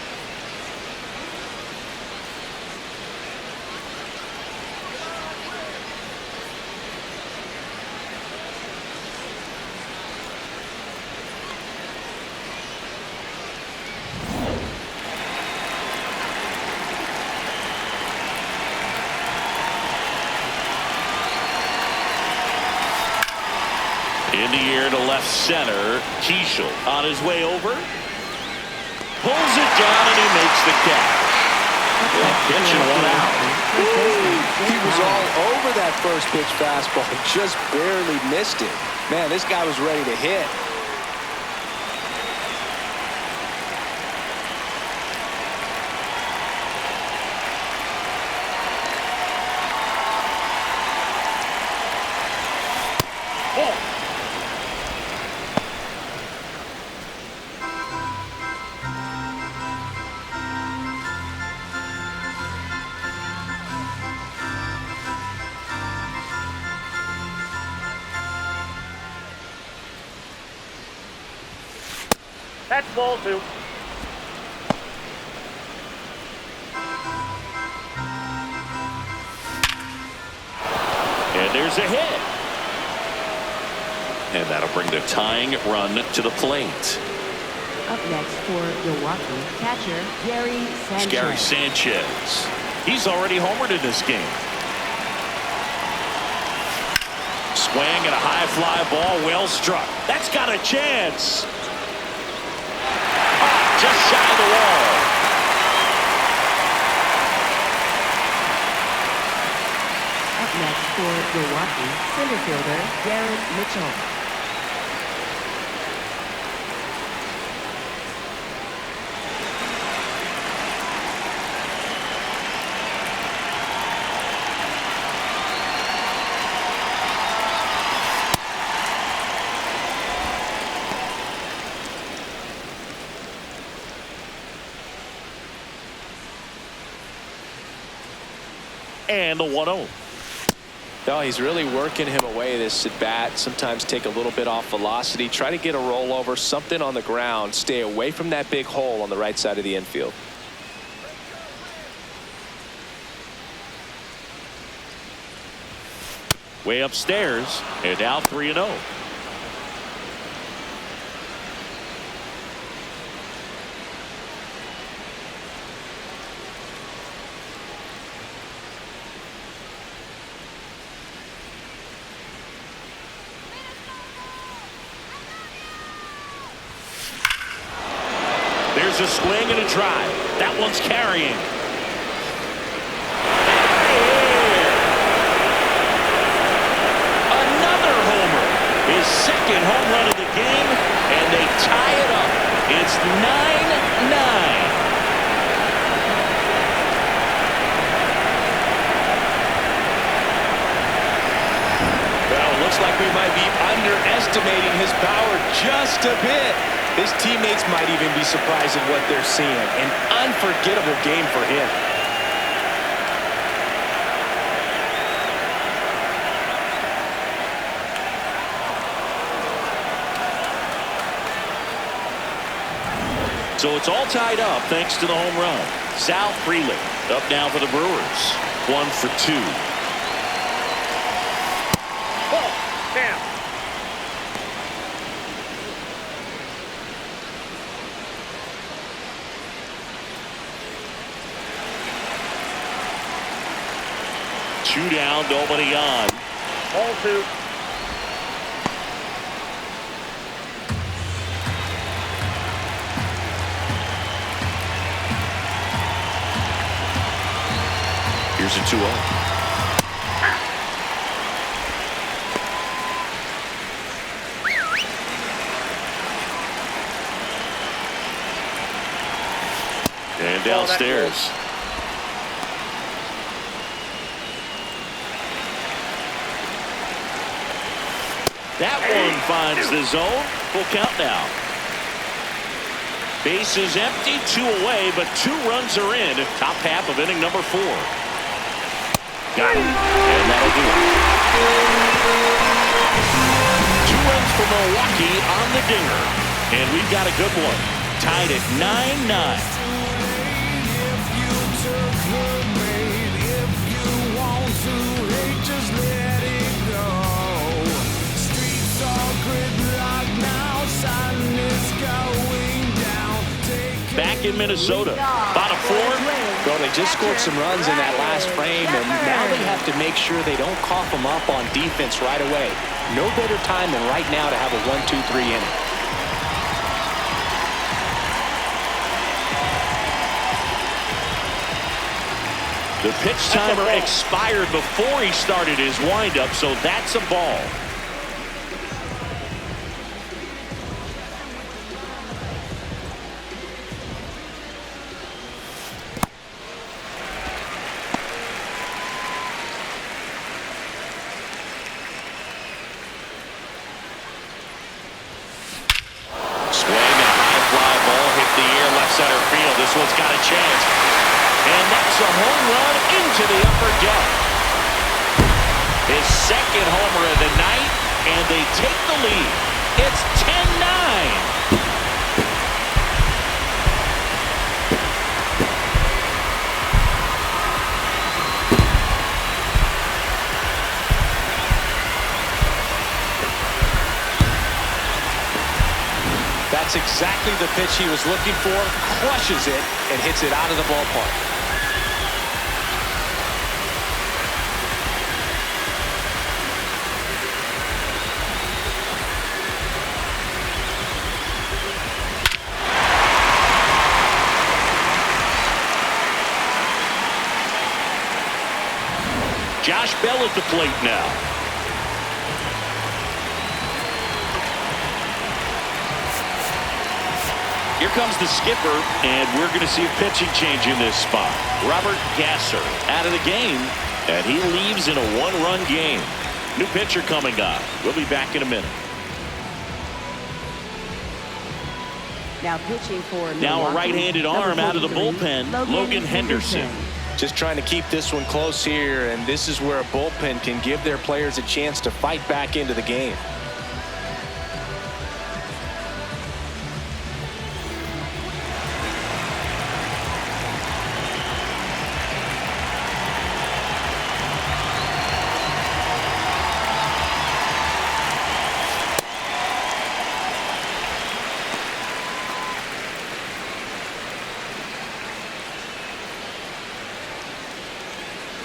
F: In the air to left center. Keeschel on his way over. Pulls it down and he makes the catch. Catching one out.
G: He was all over that first pitch fastball, just barely missed it. Man, this guy was ready to hit.
H: That's ball 2.
F: And there's a hit. And that'll bring the tying run to the plate.
I: Up next for Milwaukee, catcher Gary Sanchez.
F: Gary Sanchez. He's already homered in this game. Swing and a high fly ball, well struck. That's got a chance. Just shy of the wall.
I: Up next for Milwaukee, center fielder Garrett Mitchell.
F: And the 1-0.
G: No, he's really working him away this at bat. Sometimes take a little bit off velocity. Try to get a rollover, something on the ground. Stay away from that big hole on the right side of the infield.
F: Way upstairs, and now 3-0. There's a swing and a drive. That one's carrying. Another homer. His second home run of the game, and they tie it up. It's 9-9.
G: Well, it looks like we might be underestimating his power just a bit. His teammates might even be surprised at what they're seeing. An unforgettable game for him.
F: So it's all tied up thanks to the home run. Sal Freeland up now for the Brewers. 1 for 2.
H: Ball. Down.
F: Two down, nobody on.
H: Ball 2.
F: Here's a 2-0. And downstairs. That one finds the zone. Full count now. Base is empty, 2 away, but 2 runs are in. Top half of inning number 4. Got it. And that'll do it. 2 runs for Milwaukee on the dinger. And we've got a good one. Tied at 9-9. Back in Minnesota. Bottom 4.
G: Well, they just scored some runs in that last frame, and now they have to make sure they don't cough them up on defense right away. No better time than right now to have a 1-2-3 inning.
F: The pitch timer expired before he started his windup, so that's a ball. Center field. This one's got a chance. And that's a home run into the upper deck. His second homer of the night, and they take the lead. It's 10-9.
G: That's exactly the pitch he was looking for. Crushes it and hits it out of the ballpark.
F: Josh Bell at the plate now. Here comes the skipper, and we're going to see a pitching change in this spot. Robert Gasser out of the game, and he leaves in a one-run game. New pitcher coming up. We'll be back in a minute.
I: Now pitching for
F: now a right-handed arm out of the bullpen, Logan Henderson.
G: Just trying to keep this one close here, and this is where a bullpen can give their players a chance to fight back into the game.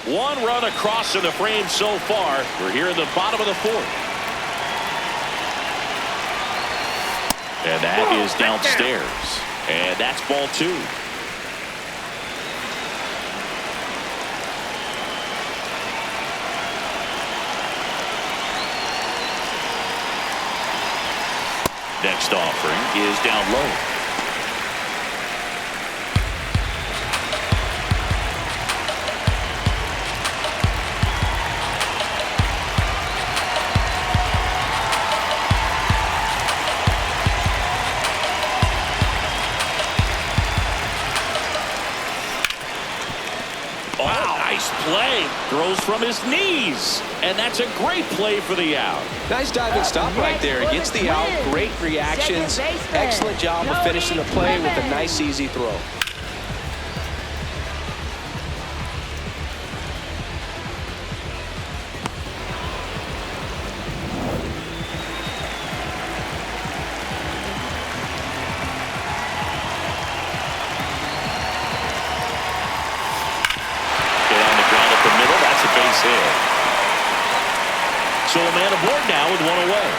F: One run across in the frame so far. We're here in the bottom of the fourth. And that is downstairs. And that's ball two. Next offering is down low. Play, throws from his knees, and that's a great play for the out.
G: Nice diving stop right there. Gets the out. Great reactions. Excellent job of finishing the play with a nice, easy throw.
F: So a man aboard now with one away.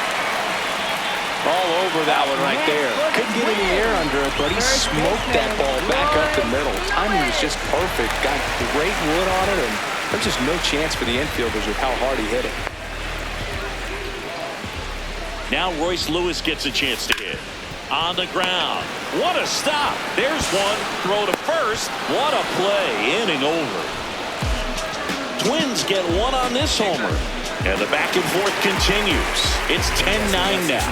G: All over that one right there. Couldn't get any air under it, but he smoked that ball back up the middle. Timing was just perfect. Got great wood on it, and there's just no chance for the infielders with how hard he hit it.
F: Now Royce Lewis gets a chance to hit. On the ground. What a stop. There's one. Throw to first. What a play. Inning over. Twins get one on this homer. And the back and forth continues. It's 10-9 now.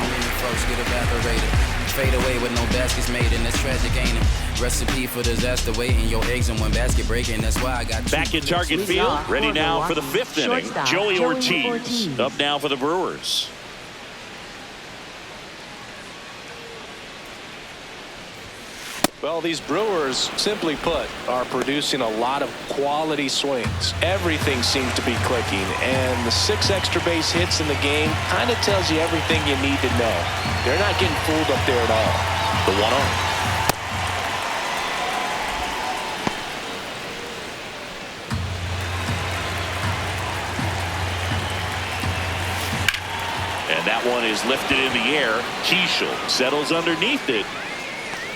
J: Fade away with no baskets made, and that's tragic, ain't it? Recipe for disaster waiting. Your eggs in one basket breaking. That's why I got
F: back in target field. Ready now for the fifth inning. Joey Ortiz up now for the Brewers.
G: Well, these Brewers, simply put, are producing a lot of quality swings. Everything seems to be clicking, and the 6 extra base hits in the game kind of tells you everything you need to know. They're not getting fooled up there at all.
F: The 1-0. And that one is lifted in the air. Keishel settles underneath it.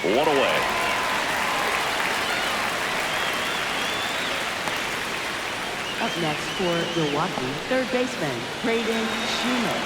F: One away.
I: Up next for Milwaukee, third baseman Braden Schumann.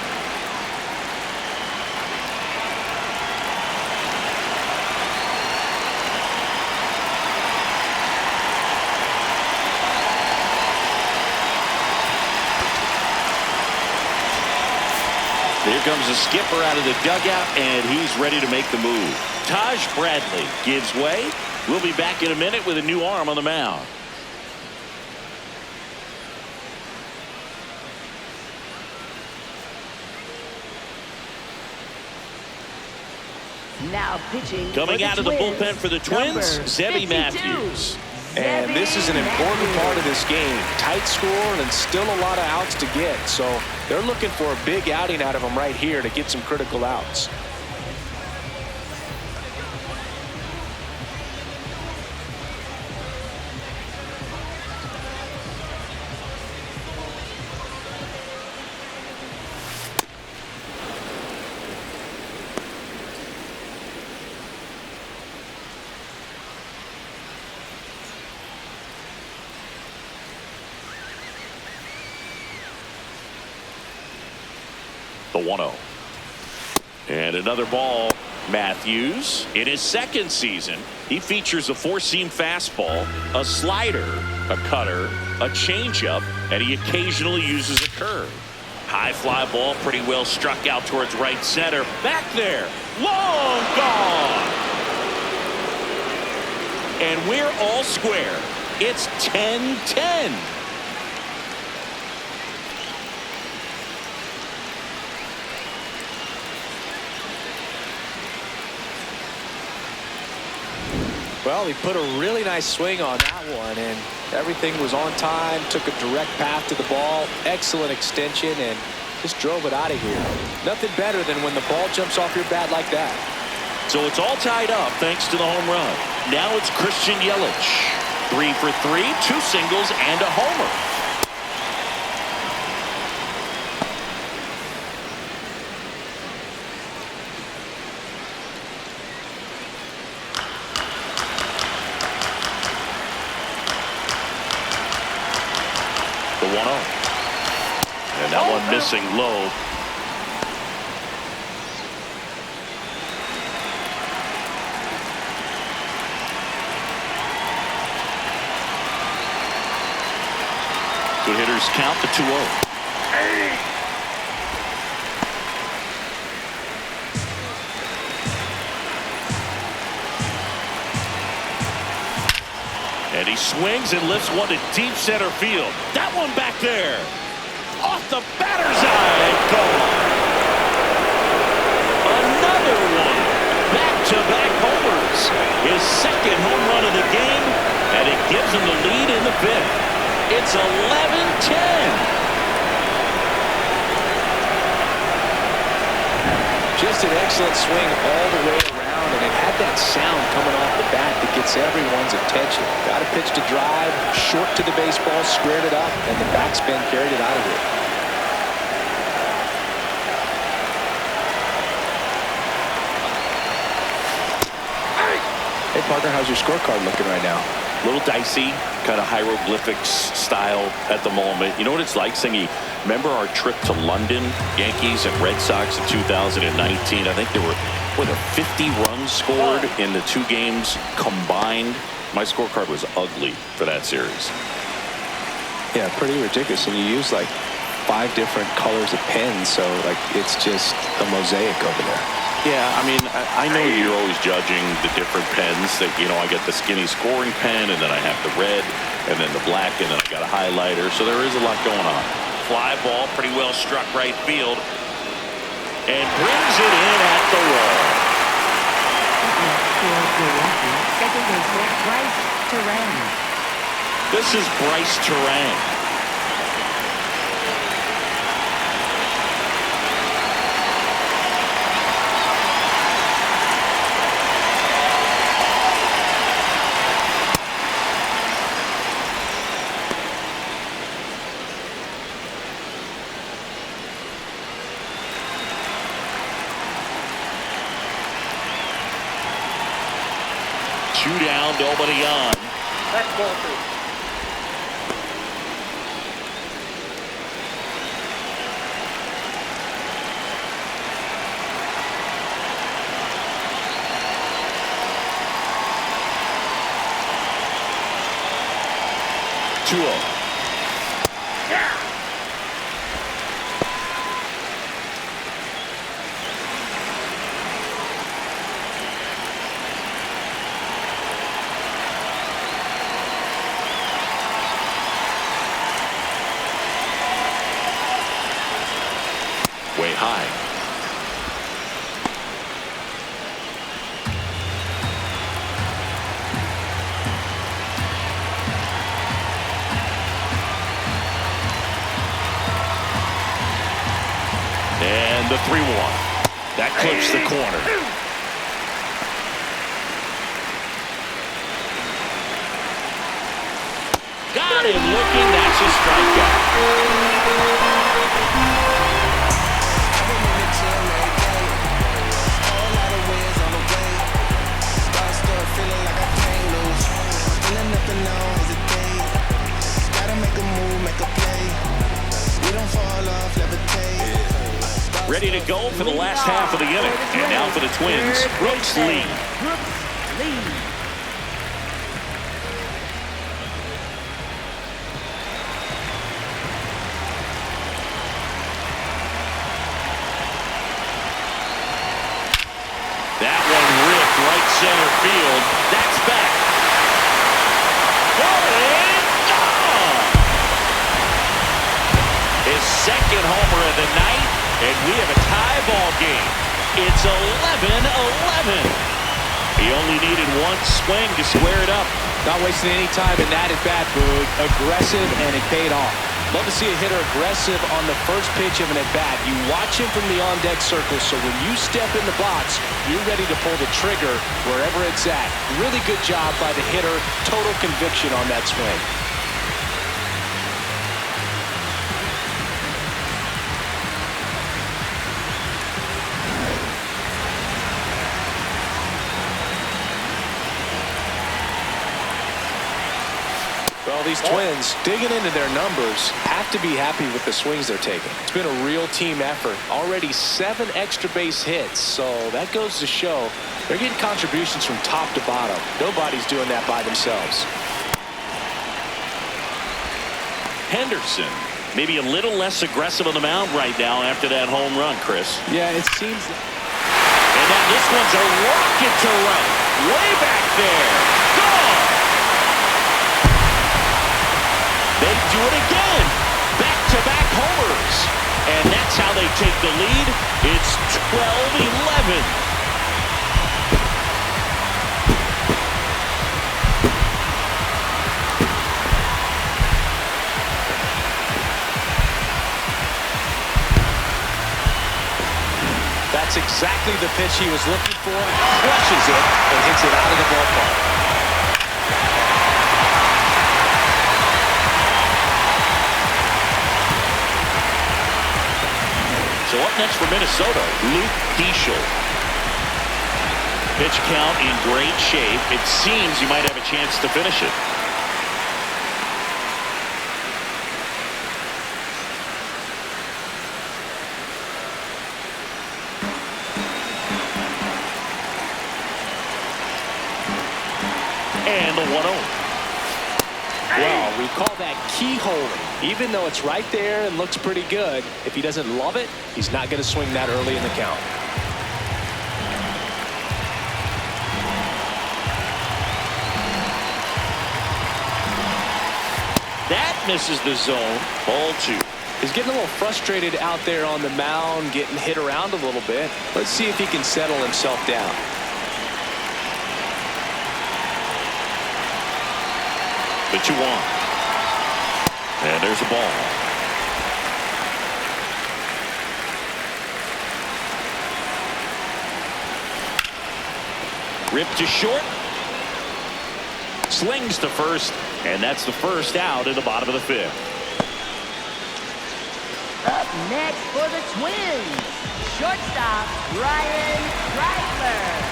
F: Here comes the skipper out of the dugout, and he's ready to make the move. Taj Bradley gives way. We'll be back in a minute with a new arm on the mound.
I: Now pitching.
F: Coming out of the bullpen for the Twins, Zebby Matthews.
G: And this is an important part of this game. Tight score and still a lot of outs to get. So they're looking for a big outing out of him right here to get some critical outs.
F: The 1-0. And another ball. Matthews, in his second season, he features a four-seam fastball, a slider, a cutter, a changeup, and he occasionally uses a curve. High fly ball, pretty well struck out towards right center. Back there, long gone. And we're all square. It's 10-10.
G: Well, he put a really nice swing on that one, and everything was on time, took a direct path to the ball, excellent extension, and just drove it out of here. Nothing better than when the ball jumps off your bat like that.
F: So it's all tied up thanks to the home run. Now it's Christian Yelich. 3 for 3, 2 singles, and a homer. The 1-0. And that one missing low. Good hitters count the 2-0. And he swings and lifts one to deep center field. That one back there. Off the batter's eye and gone. Another one. Back-to-back homers. His second home run of the game, and it gives him the lead in the fifth. It's 11-10.
G: Just an excellent swing all the way around, and it had that sound coming off the bat that gets everyone's attention. Got a pitch to drive, short to the baseball, squared it up, and the backspin carried it out of here. Hey, partner, how's your scorecard looking right now?
F: A little dicey, kind of hieroglyphics style at the moment. You know what it's like, Singy? Remember our trip to London, Yankees and Red Sox in 2019? I think there were 50 runs scored in the two games combined. My scorecard was ugly for that series.
G: Yeah, pretty ridiculous. And you use like 5 different colors of pens, so like it's just a mosaic over there.
F: Yeah, I mean, I know you're always judging the different pens. That, you know, I get the skinny scoring pen, and then I have the red, and then the black, and then I got a highlighter. So there is a lot going on. Fly ball, pretty well struck right field, and brings it in at the wall.
I: Second baseman Bryce Terang.
F: This is Bryce Terang. Two down, nobody on.
H: That's ball 2.
F: 2-0. Way high. And the 3-1. That clips the corner. Got him looking. That's a strikeout. Ready to go for the last half of the inning. And now for the Twins, Brooks lead. That one ripped right center field. That's back. His second homer of the night, and we have a tie ball game. It's 11-11. He only needed one swing to square it up.
G: Not wasting any time in that at bat, Boog. Aggressive, and it paid off. Love to see a hitter aggressive on the first pitch of an at-bat. You watch him from the on-deck circle, so when you step in the box, you're ready to pull the trigger wherever it's at. Really good job by the hitter. Total conviction on that swing. Well, these Twins, digging into their numbers, have to be happy with the swings they're taking. It's been a real team effort. Already 7 extra base hits, so that goes to show they're getting contributions from top to bottom. Nobody's doing that by themselves.
F: Henderson, maybe a little less aggressive on the mound right now after that home run, Chris.
G: Yeah, it seems.
F: And now this one's a rocket to right. Way back there. Gone. They do it again. Back-to-back homers. And that's how they take the lead. It's 12-11.
G: That's exactly the pitch he was looking for. Crushes it and hits it out of the ballpark.
F: So up next for Minnesota, Luke Heschel. Pitch count in great shape. It seems you might have a chance to finish it. And the 1-0.
G: Well, we call that keyholing. Even though it's right there and looks pretty good, if he doesn't love it, he's not going to swing that early in the count.
F: That misses the zone. Ball 2.
G: He's getting a little frustrated out there on the mound, getting hit around a little bit. Let's see if he can settle himself down.
F: The 2-1. And there's a ball. Ripped to short. Slings to first. And that's the first out in the bottom of the 5th.
K: Up next for the Twins, shortstop Ryan Kreitler.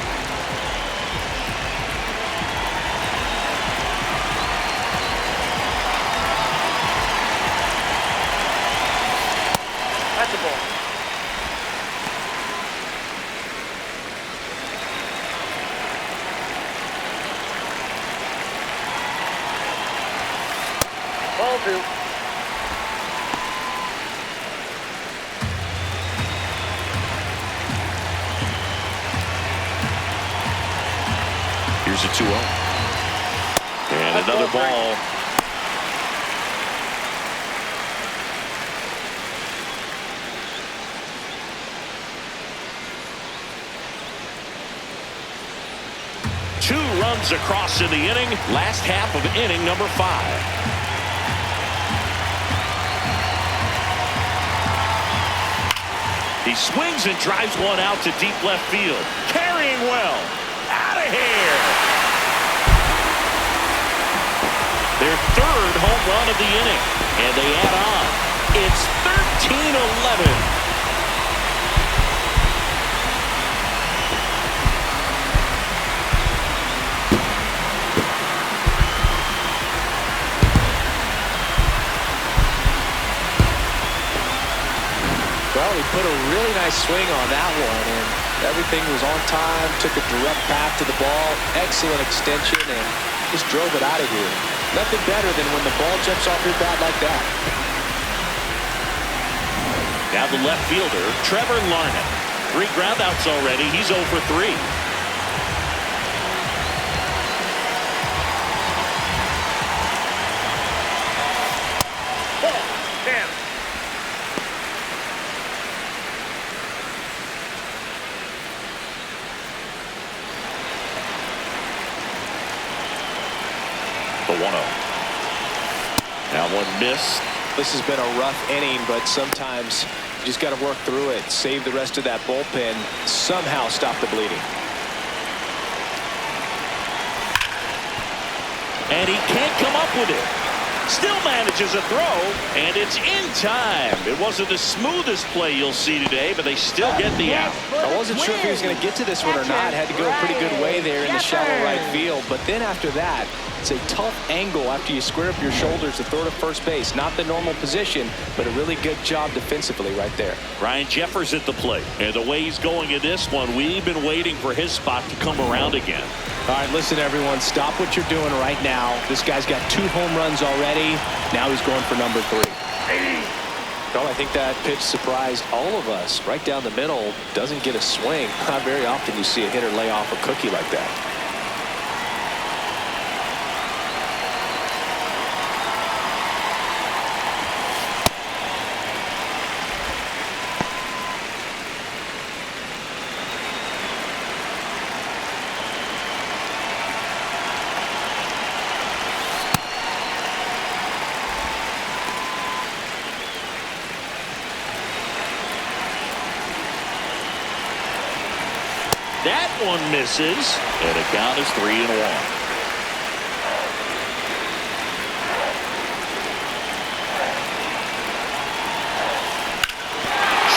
H: That's a ball. Ball 2.
F: Here's a 2-0. And another ball. Two runs across in the inning. Last half of inning number 5. He swings and drives one out to deep left field. Carrying well. Out of here. Their 3rd home run of the inning. And they add on. It's 13-11.
G: Well, he put a really nice swing on that one, and everything was on time, took a direct path to the ball, excellent extension, and just drove it out of here. Nothing better than when the ball jumps off your bat like that.
F: Now the left fielder, Trevor Larned. 3 groundouts already. He's 0 for 3.
H: Ball 10.
F: The 1-0. Now one missed.
G: This has been a rough inning, but sometimes you just got to work through it, save the rest of that bullpen, somehow stop the bleeding.
F: And he can't come up with it. Still manages a throw, and it's in time. It wasn't the smoothest play you'll see today, but they still get the out.
G: I wasn't sure if he was going to get to this one or not. Had to go a pretty good way there in the shallow right field. But then after that, it's a tough angle after you square up your shoulders to throw to first base. Not the normal position, but a really good job defensively right there.
F: Ryan Jeffers at the plate. And the way he's going in this one, we've been waiting for his spot to come around again.
G: All right, listen, everyone. Stop what you're doing right now. This guy's got 2 home runs already. Now he's going for number 3. Well, I think that pitch surprised all of us. Right down the middle, doesn't get a swing. Not very often you see a hitter lay off a cookie like that.
F: That one misses, and the count is 3-1.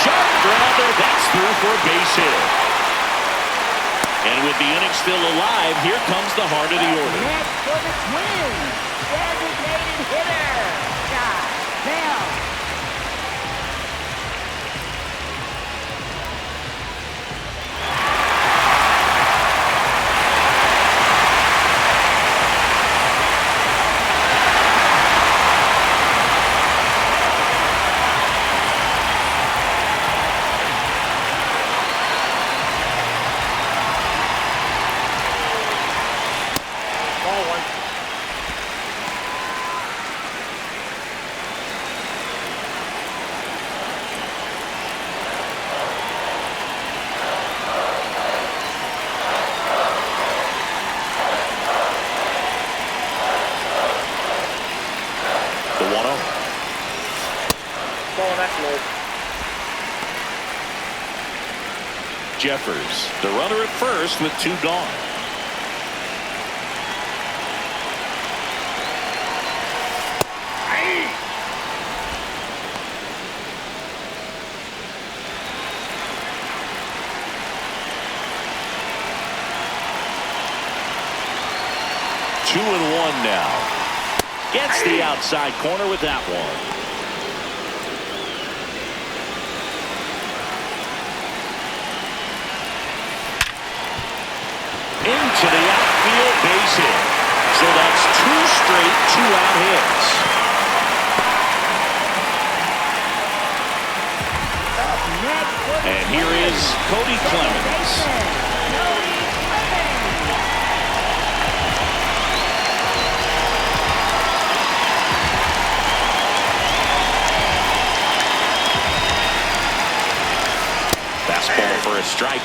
F: Sharp grounder, that's through for a base hit. And with the inning still alive, here comes the heart of the order.
K: Next for the Twins, designated hitter, Scott Bell.
F: Jeffers, the runner at first with 2 gone. Two and 1 now. Gets the outside corner with that one. Into the outfield base hit. So that's 2 straight 2-out hits. And here is Cody Clemens. Fastball for a strike.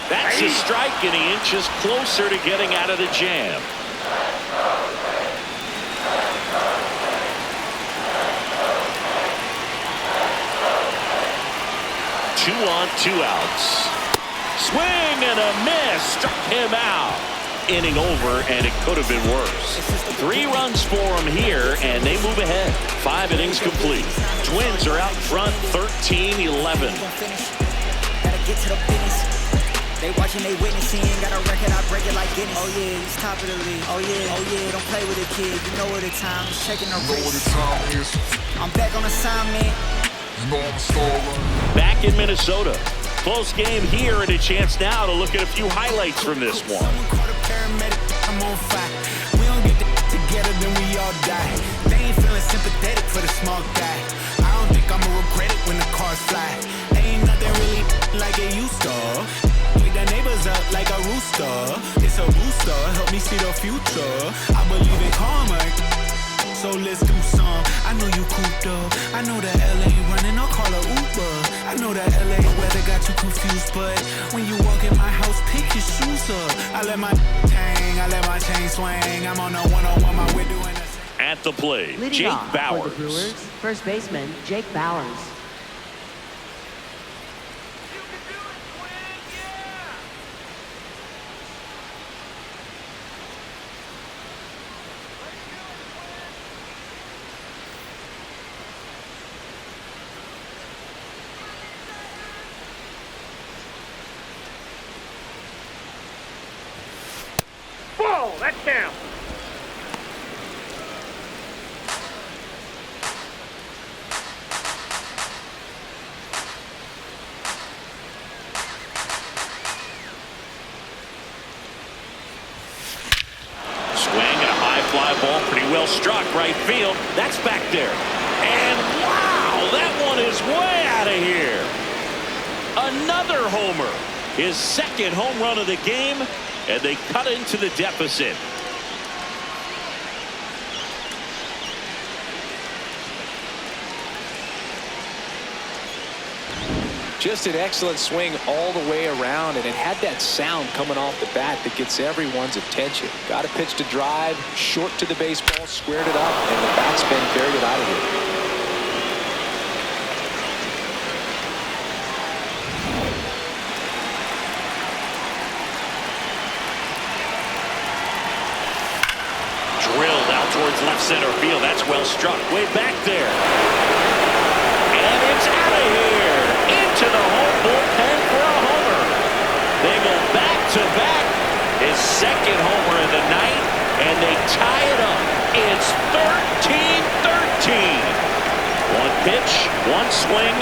F: That's a strike, and he inches closer to getting out of the jam. Two on, 2 outs. Swing and a miss. Struck him out. Inning over, and it could have been worse. 3 runs for him here, and they move ahead. 5 innings complete. Twins are out front 13-11.
L: Get to the business. They watching, they witnessing. Got a record, I break it like Guinness. Oh yeah, he's top of the league. Oh yeah, don't play with it, kid. You know what the time is. Checking the race. I'm back on assignment. You know I'm a star.
F: Back in Minnesota. Close game here, and a chance now to look at a few highlights from this one.
L: Someone call a paramedic. I'm on fire. We don't get together, then we all die. They ain't feeling sympathetic for the small guy. I don't think I'ma regret it when the cars fly. Ain't nothing really like it used to. Wake the neighbors up like a rooster. It's a booster, help me see the future. I believe in karma, so let's do some. I know you cooped up. I know that LA running, I'll call a Uber. I know that LA weather got you confused, but when you walk in my house, pick your shoes up. I let my hang, I let my chain swing. I'm on a one-on-one, my way doing the same.
F: At the plate,
I: Leading
F: Jake
I: off
F: Bowers.
I: for the Brewers, first baseman Jake Bowers.
H: Whoa, that's down.
F: Swing and a high fly ball, pretty well struck right field. That's back there. And wow, that one is way out of here. Another homer. His second home run of the game, and they cut into the deficit.
G: Just an excellent swing all the way around, and it had that sound coming off the bat that gets everyone's attention. Got a pitch to drive, short to the baseball, squared it up, and the batsman carried it out of here.
F: Drilled out towards left center field. That's well struck. Way back there. And it's out of here. Into the home bullpen for a homer. They go back-to-back. His second homer of the night, and they tie it up. It's 13-13. One pitch, one swing,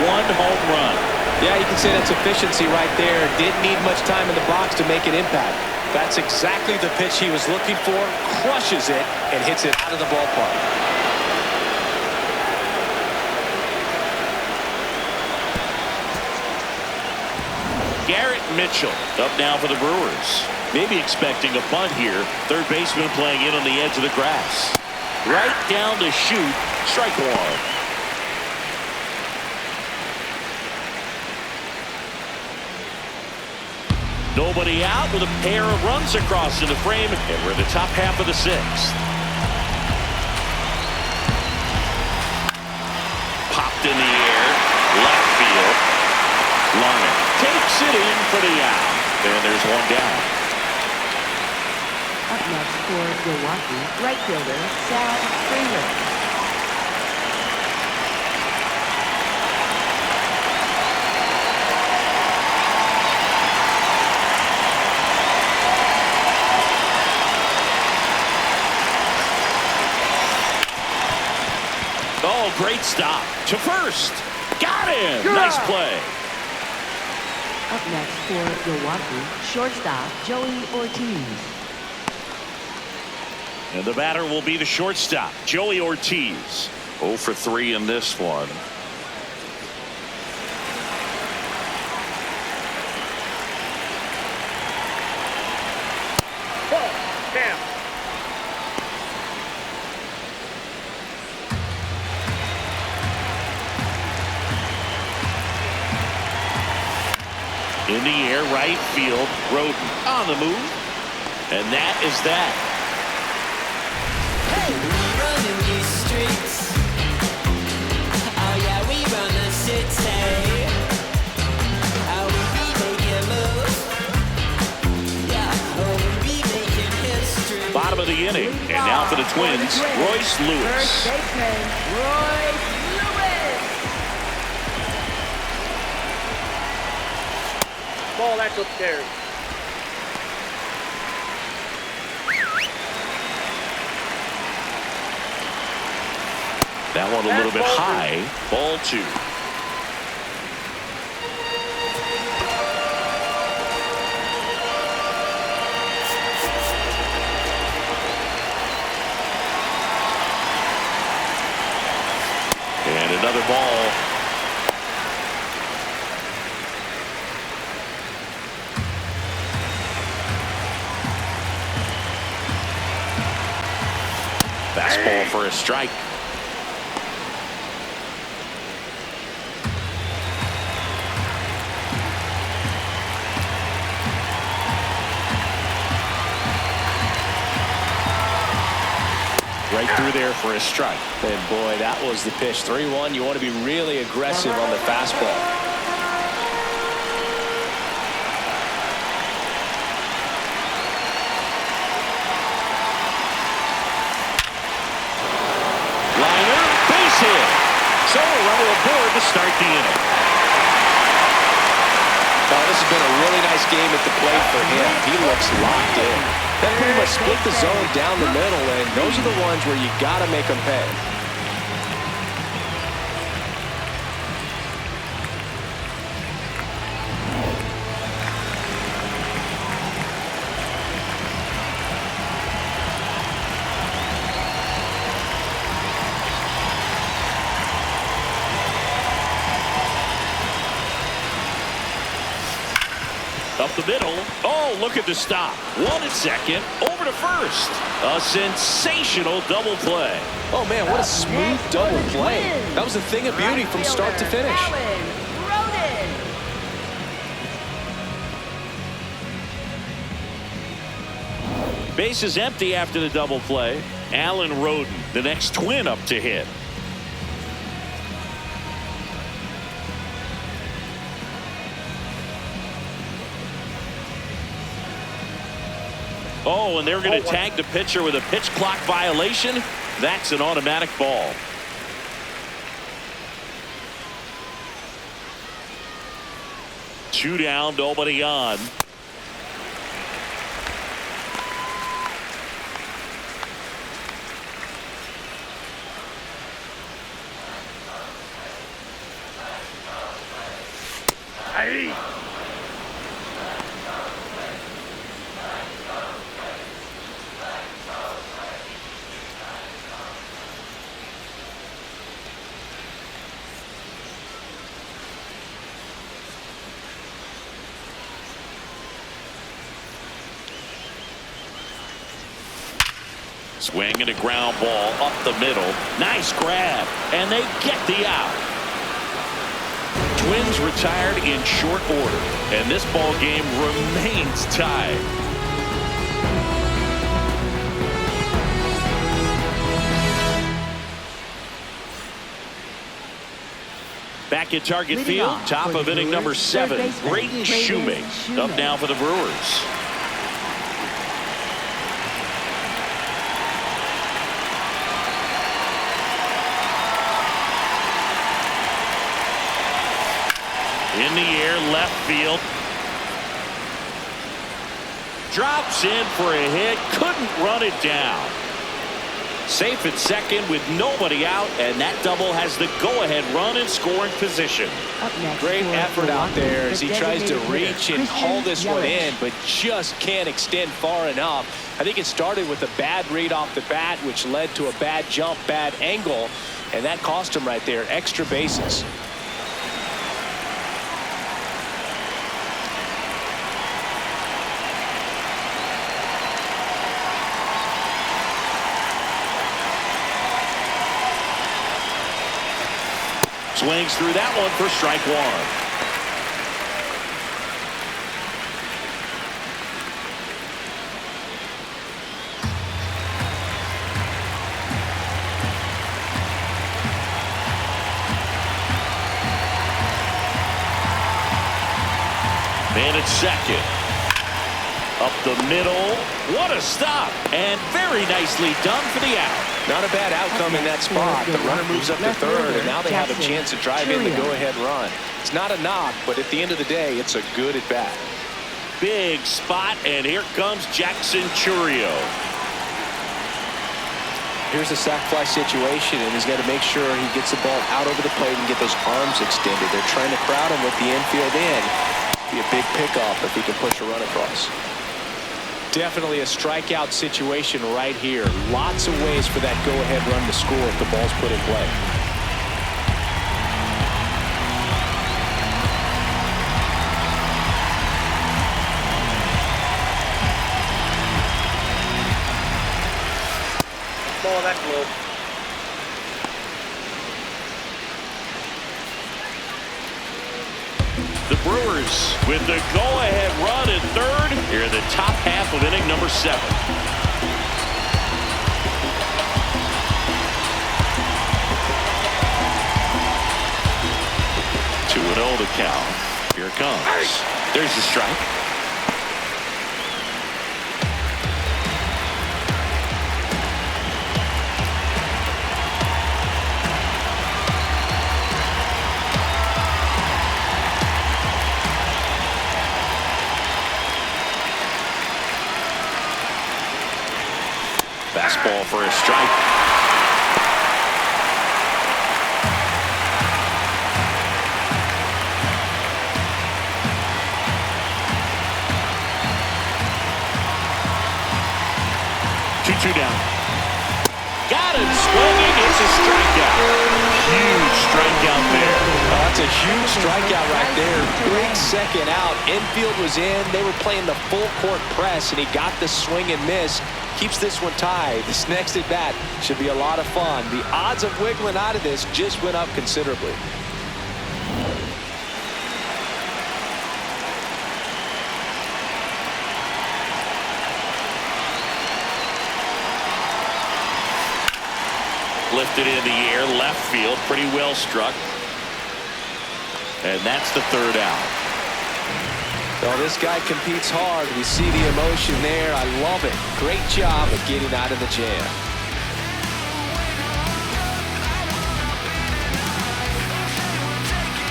F: one home run.
G: Yeah, you can say that's efficiency right there. Didn't need much time in the box to make an impact. That's exactly the pitch he was looking for. Crushes it and hits it out of the ballpark.
F: Garrett Mitchell up now for the Brewers. Maybe expecting a bunt here. Third baseman playing in on the edge of the grass. Right down to shoot. Strike one. Nobody out with a pair of runs across in the frame, and we're in the top half of the 6th. Popped in the air, left field. Larned takes it in for the out, and there's one down.
I: Up next for Milwaukee, right fielder Sad Freeman.
F: Oh, great stop to first. Got him. Nice play.
I: Up next for Milwaukee, shortstop Joey Ortiz.
F: And the batter will be the shortstop, Joey Ortiz. 0 for 3 in this one.
H: Down.
F: In the air, right field, Roden on the move. And that is that.
B: Hey, we running these streets. Oh yeah, we run the city. Oh, we be making moves. Yeah, oh, we be making history.
F: Bottom of the inning, and now for the Twins, Royce Lewis.
K: First baseman, Royce Lewis.
H: Ball, that's upstairs.
F: That one a little bit high. Ball 2. And another ball. Fastball for a strike. Right through there for a strike.
G: And boy, that was the pitch. 3-1. You want to be really aggressive on the fastball.
F: Liner, base hit. So a runner aboard to start the inning.
G: Oh, this has been a really nice game at the plate for him. He looks locked in. That pretty much split the zone down the middle, and those are the ones where you got to make them pay.
F: Up the middle. Oh, look at the stop. 1 at second. Over to first. A sensational double play.
G: Oh, man, what a smooth double play. That was a thing of beauty from start to finish.
F: Base is empty after the double play. Alan Roden, the next Twin up to hit. Oh, and they're going to tag the pitcher with a pitch clock violation. That's an automatic ball. Two down, nobody on.
H: Hey.
F: Swing and a ground ball up the middle. Nice grab, and they get the out. Twins retired in short order, and this ball game remains tied. Back at Target Field, top of inning number 7, Braden Shoemake up now for the Brewers. In the air, left field. Drops in for a hit. Couldn't run it down. Safe at second with nobody out, and that double has the go-ahead run in scoring position.
G: Great effort out there as he tries to reach and haul this one in, but just can't extend far enough. I think it started with a bad read off the bat, which led to a bad jump, bad angle, and that cost him right there. Extra bases.
F: Swings through that one for strike one. Man at second. Up the middle. What a stop. And very nicely done for the out.
G: Not a bad outcome in that spot. The runner moves up to third, and now they have a chance to drive in the go-ahead run. It's not a knock, but at the end of the day, it's a good at-bat.
F: Big spot, and here comes Jackson Churio.
G: Here's a sac fly situation, and he's got to make sure he gets the ball out over the plate and get those arms extended. They're trying to crowd him with the infield in. Be a big pickoff if he can push a run across. Definitely a strikeout situation right here. Lots of ways for that go-ahead run to score if the ball's put in play.
H: Ball that close.
F: The Brewers with the go-ahead run at third here in the top half of inning number 7. 2-0 to count. Here it comes. There's the strike. Fastball for a strike. Two down. Got him swinging. It's a strikeout. Huge strikeout there.
G: Oh, that's a huge strikeout right there. Big second out. Infield was in. They were playing the full court press, and he got the swing and miss. Keeps this one tied. This next at bat should be a lot of fun. The odds of wiggling out of this just went up considerably.
F: Lifted in the air, left field, pretty well struck. And that's the third out.
G: Well, this guy competes hard. We see the emotion there. I love it. Great job of getting out of the jam.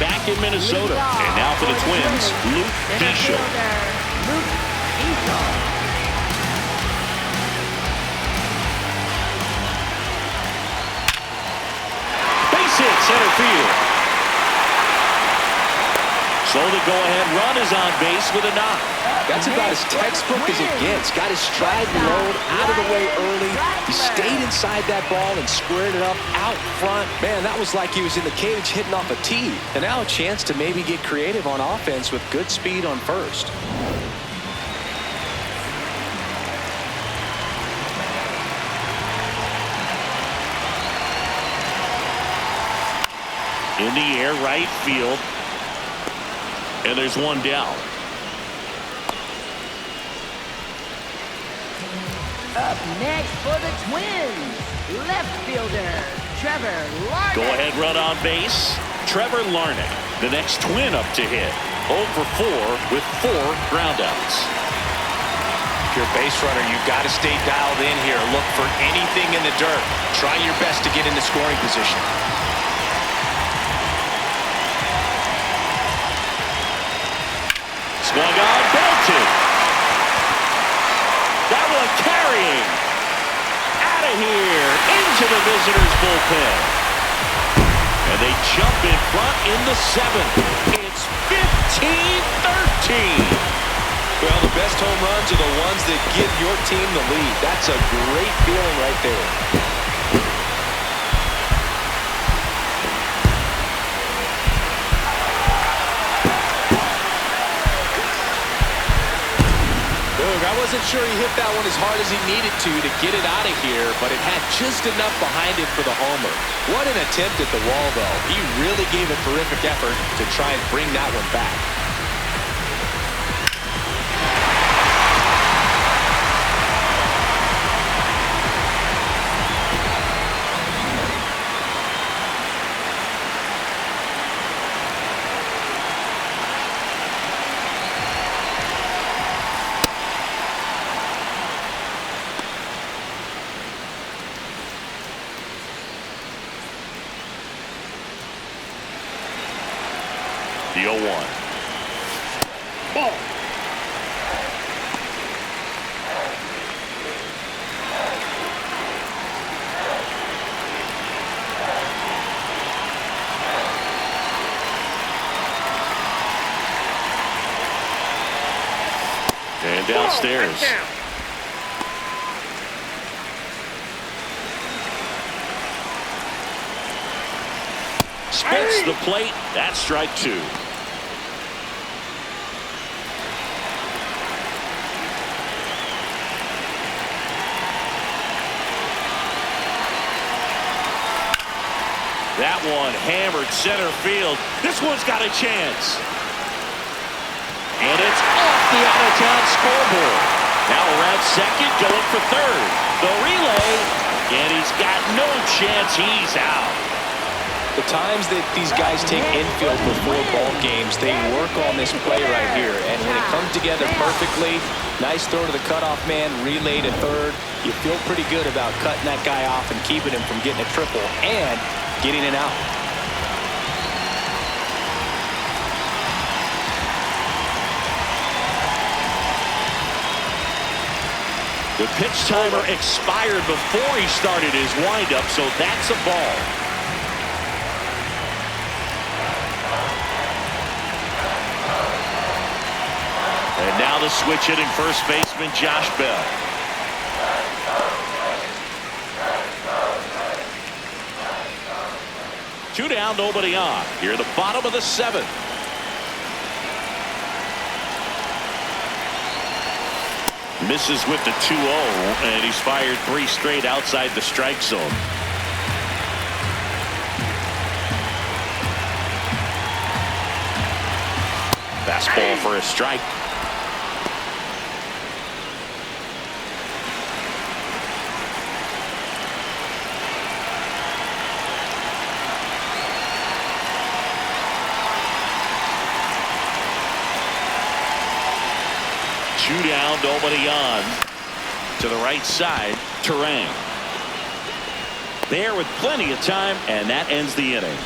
F: Back in Minnesota. And now for the Twins, Luke Bishop. Base hit, center field. So the go-ahead run is on base with a knock.
G: That's about as textbook as it gets. Got his stride and load out of the way early. He stayed inside that ball and squared it up out front. Man, that was like he was in the cage hitting off a tee. And now a chance to maybe get creative on offense with good speed on first.
F: In the air, right field. And there's one down.
K: Up next for the Twins, left fielder, Trevor Larnach.
F: Go-ahead run on base, Trevor Larnach. The next Twin up to hit. 0 for 4 with 4 groundouts.
G: If you're a base runner, you've got to stay dialed in here. Look for anything in the dirt. Try your best to get into scoring position.
F: Swung on, belted. That one carrying. Out of here. to the visitors' bullpen. And they jump in front in the 7th. It's 15-13.
G: Well, the best home runs are the ones that give your team the lead. That's a great feeling right there. I wasn't sure he hit that one as hard as he needed to get it out of here, but it had just enough behind it for the homer. What an attempt at the wall, though. He really gave a terrific effort to try and bring that one back.
F: The 0-1.
H: Ball.
F: And downstairs.
H: Down.
F: Spits the plate. That's strike 2. That one hammered center field. This one's got a chance. And it's off the out-of-town scoreboard. Now around second, going for third. The relay, and he's got no chance. He's out.
G: The times that these guys take infield before ball games, they work on this play right here. And when it comes together perfectly, nice throw to the cutoff man, relay to third. You feel pretty good about cutting that guy off and keeping him from getting a triple and getting it out.
F: The pitch timer expired before he started his windup, so that's a ball. And now the switch hitting first baseman Josh Bell. Two down, nobody on. Here at the bottom of the 7th. Misses with the 2-0, and he's fired 3 straight outside the strike zone. Fastball for a strike. Two down, nobody on. To the right side, Terang. There with plenty of time, and that ends the inning.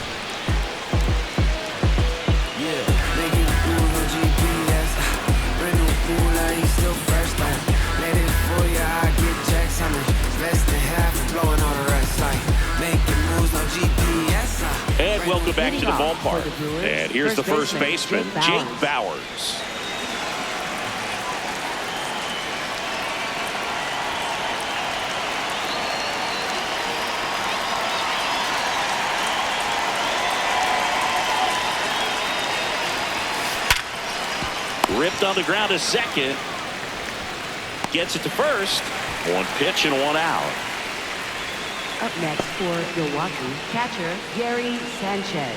F: And welcome back to the ballpark. And here's the first baseman, Jake Bowers. Ripped on the ground to second. Gets it to first. One pitch and one out.
I: Up next for Milwaukee, catcher Gary Sanchez.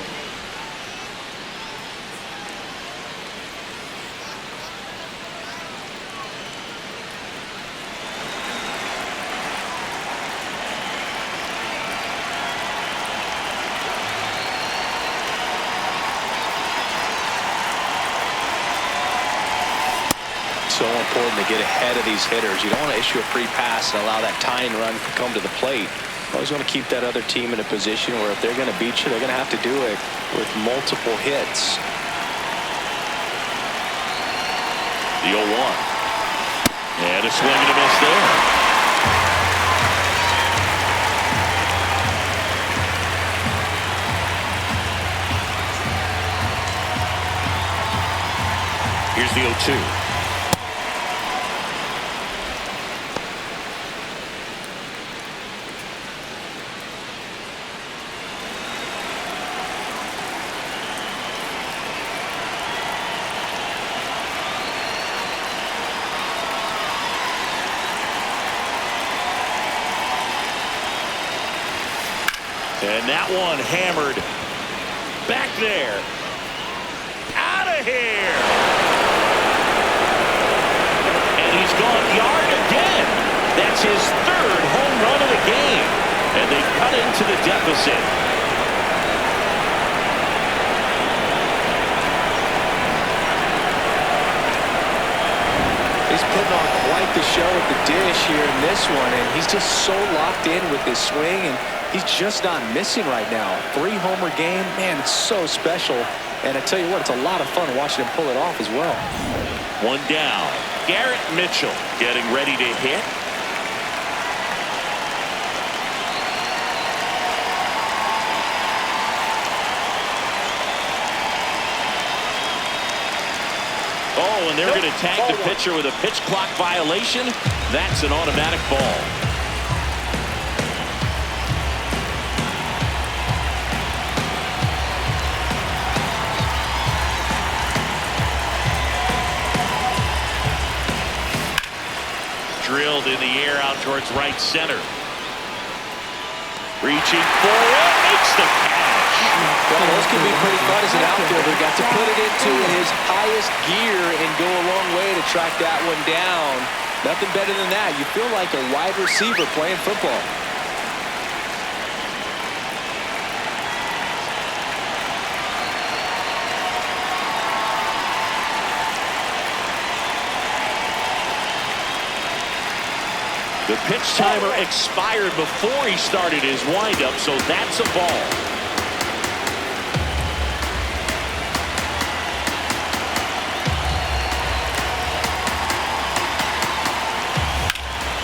G: So important to get ahead of these hitters. You don't want to issue a free pass and allow that tying run to come to the plate. You always want to keep that other team in a position where if they're going to beat you, they're going to have to do it with multiple hits.
F: The 0-1. And a swing and a miss there. the 0-2. And that one hammered back there. Out of here. And he's gone yard again. That's his third home run of the game. And they cut into the deficit.
G: He's putting on quite the show at the dish here in this one, and he's just so locked in with his swing, and he's just not missing right now. 3-homer game, man, it's so special. And I tell you what, it's a lot of fun watching him pull it off as well.
F: One down. Garrett Mitchell getting ready to hit. Oh, and they're going to tag the pitcher with a pitch clock violation. That's an automatic ball. Drilled in the air out towards right center. Reaching for it, makes the catch.
G: Well, those can be pretty fun as an outfielder. Got to put it into his highest gear and go a long way to track that one down. Nothing better than that. You feel like a wide receiver playing football.
F: The pitch timer expired before he started his windup, so that's a ball.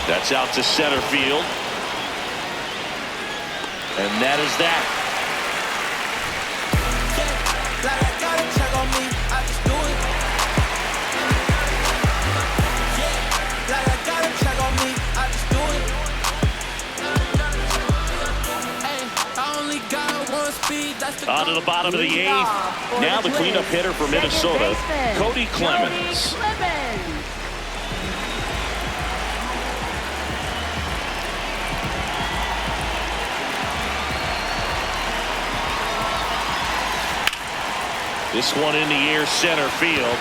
F: That's out to center field. And that is that. On to the bottom of the 8th. Now the cleanup hitter for Minnesota, Cody Clemens. This one in the air, center field.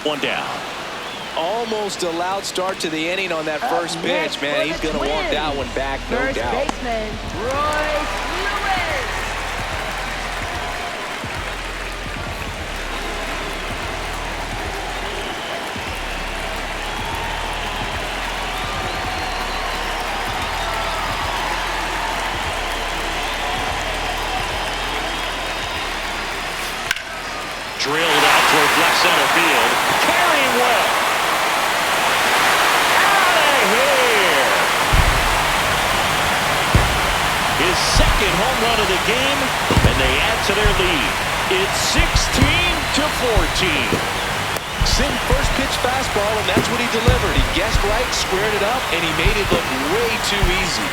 F: One down.
G: Almost a loud start to the inning on that first pitch, man. He's going to want that one back, no doubt.
K: First baseman, Royce Lewis.
F: Drilled out towards left center field. Carrying well. His second home run of the game, and they add to their lead. It's 16-14.
G: Sim first pitch fastball, and that's what he delivered. He guessed right, squared it up, and he made it look way too easy.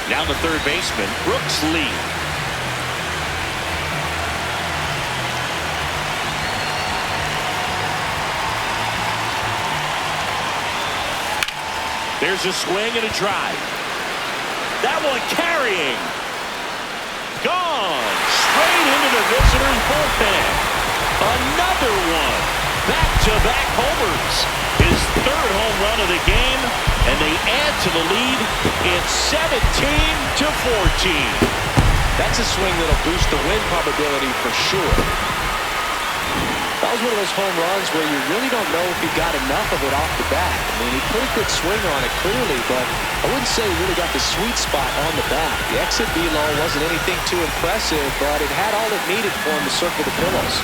F: Now the third baseman, Brooks Lee. There's a swing and a drive. That one carrying. Gone. Straight into the visitor's bullpen. Another one. Back-to-back homers. His third home run of the game, and they add to the lead. It's 17-14. That's a swing that'll boost the win probability for sure.
G: That was one of those home runs where you really don't know if he got enough of it off the bat. I mean, he put a good swing on it clearly, but I wouldn't say he really got the sweet spot on the bat. The exit velo wasn't anything too impressive, but it had all it needed for him to circle the pillows.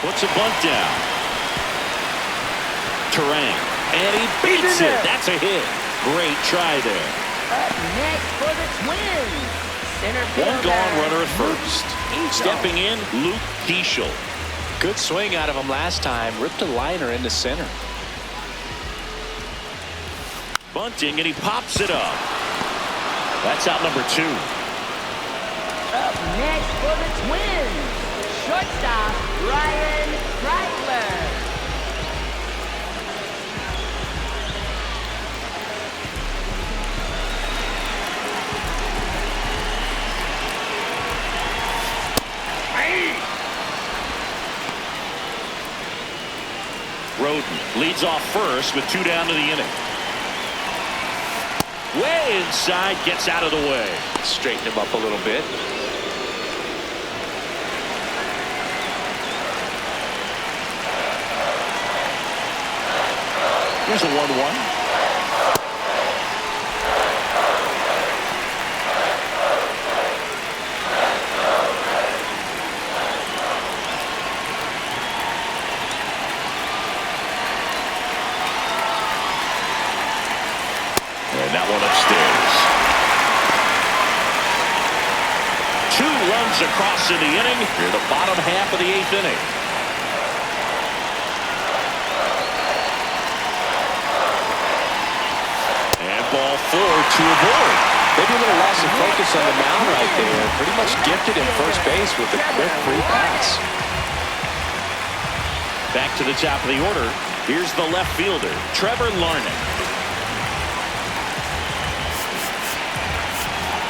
F: Puts a bunt down. Terang. And he beats it. That's a hit. Great try there.
K: Up next for the Twins, center fielder.
F: One gone, runner at first. Stepping in, Luke Diesel.
G: Good swing out of him last time. Ripped a liner into center.
F: Bunting, and he pops it up. That's out number 2.
K: Up next for the Twins, shortstop Ryan Kreitler.
F: Roden leads off first with 2 down to the inning. Way inside, gets out of the way.
G: Straighten him up a little bit.
F: Here's a 1-1. That one upstairs. 2 runs across in the inning. Here the bottom half of the 8th inning. And ball 4 to a board.
G: Maybe a little loss of focus on the mound right there. Pretty much gifted him first base with a quick free pass.
F: Back to the top of the order. Here's the left fielder, Trevor Larnach.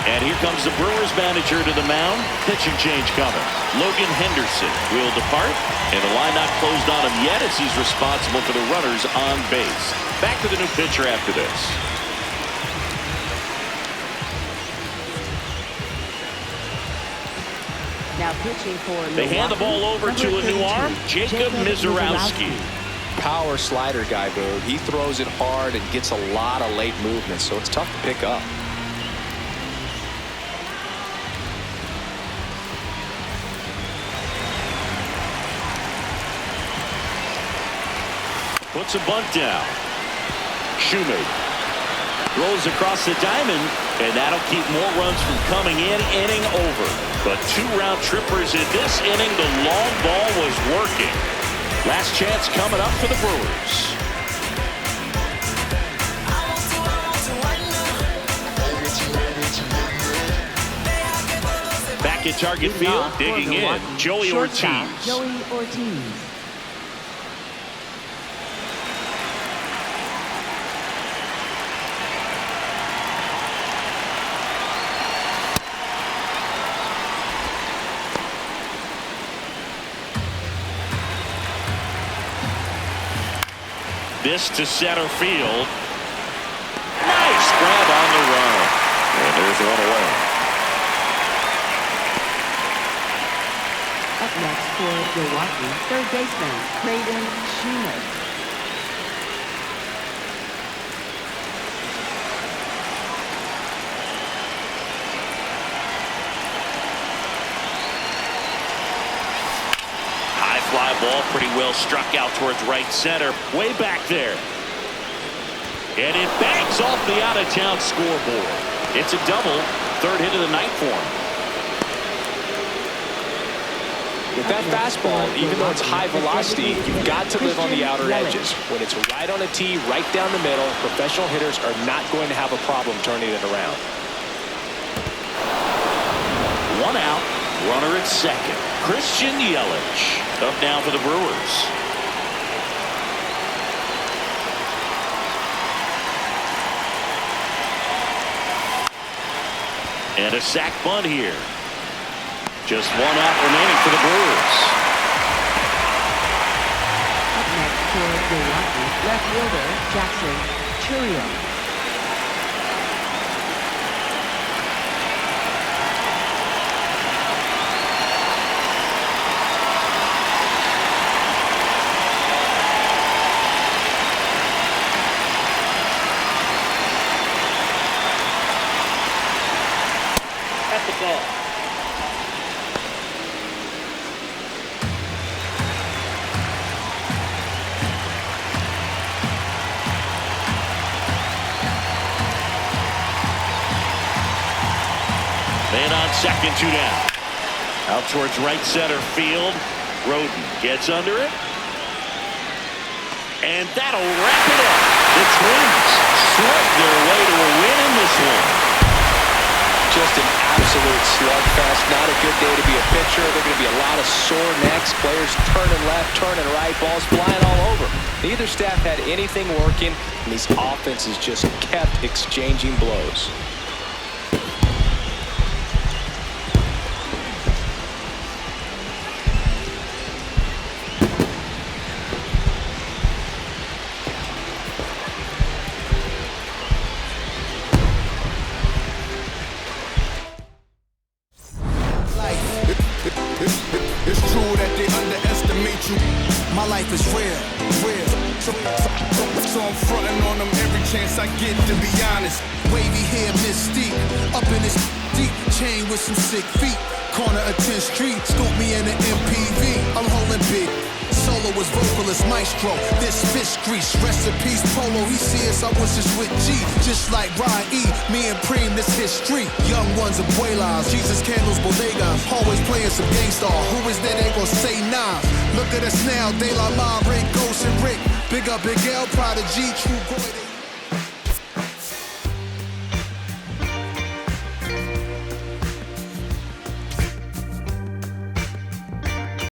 F: And here comes the Brewers manager to the mound. Pitching change coming. Logan Henderson will depart. And the line not closed on him yet as he's responsible for the runners on base. Back to the new pitcher after this.
I: Now pitching for
F: They hand the ball over to a new arm, Jacob Mizorowski.
G: Power slider guy, Boo. He throws it hard and gets a lot of late movement, so it's tough to pick up.
F: Puts a bunt down. Shoemaker rolls across the diamond, and that'll keep more runs from coming in. Inning over. But 2 round trippers in this inning. The long ball was working. Last chance coming up for the Brewers. Back at target field, digging in, Joey Ortiz.
I: Joey Ortiz.
F: This to center field. Nice grab on the run. And there's the run away.
I: Up next for Milwaukee, third baseman Creighton Schumer.
F: Fly ball pretty well struck out towards right center. Way back there. And it bangs off the out-of-town scoreboard. It's a double. 3rd hit of the night for him.
G: With that fastball, even though it's high velocity, you've got to live on the outer edges. When it's right on a tee, right down the middle, professional hitters are not going to have a problem turning it around.
F: 1 out. Runner at second. Christian Yelich up now for the Brewers. And a sac bunt here. Just 1 out remaining for the Brewers.
I: Up next for Milwaukee, left fielder Jackson Trio.
H: That's the ball.
F: Man on second, 2 down. Out towards right center field. Roden gets under it. And that'll wrap it up. The Twins slug their way to a win in this one.
G: Just an absolute slugfest. Not a good day to be a pitcher. There are going to be a lot of sore necks. Players turning left, turning right. Balls flying all over. Neither staff had anything working, and these offenses just kept exchanging blows.
L: It's true that they underestimate you. My life is real. So I'm fronting on them every chance I get, to be honest.
E: Wavy hair, mystique. Up in this deep chain with some sick feet. Corner of 10th Street, scoop me in an MPV. I'm holding big. Solo was vocalist maestro. This fish grease, rest in peace, Polo. He see us, I was just with G. Just like Ryan E, me and Preem, this history. Young ones of Buelas, Jesus candles, bodegas. Always playing some gangsta. Who is there? They gon' say nah. Look at us now, De La Ma, Ray, Ghost, and Rick. Big up, Big L, Prodigy, True Goy.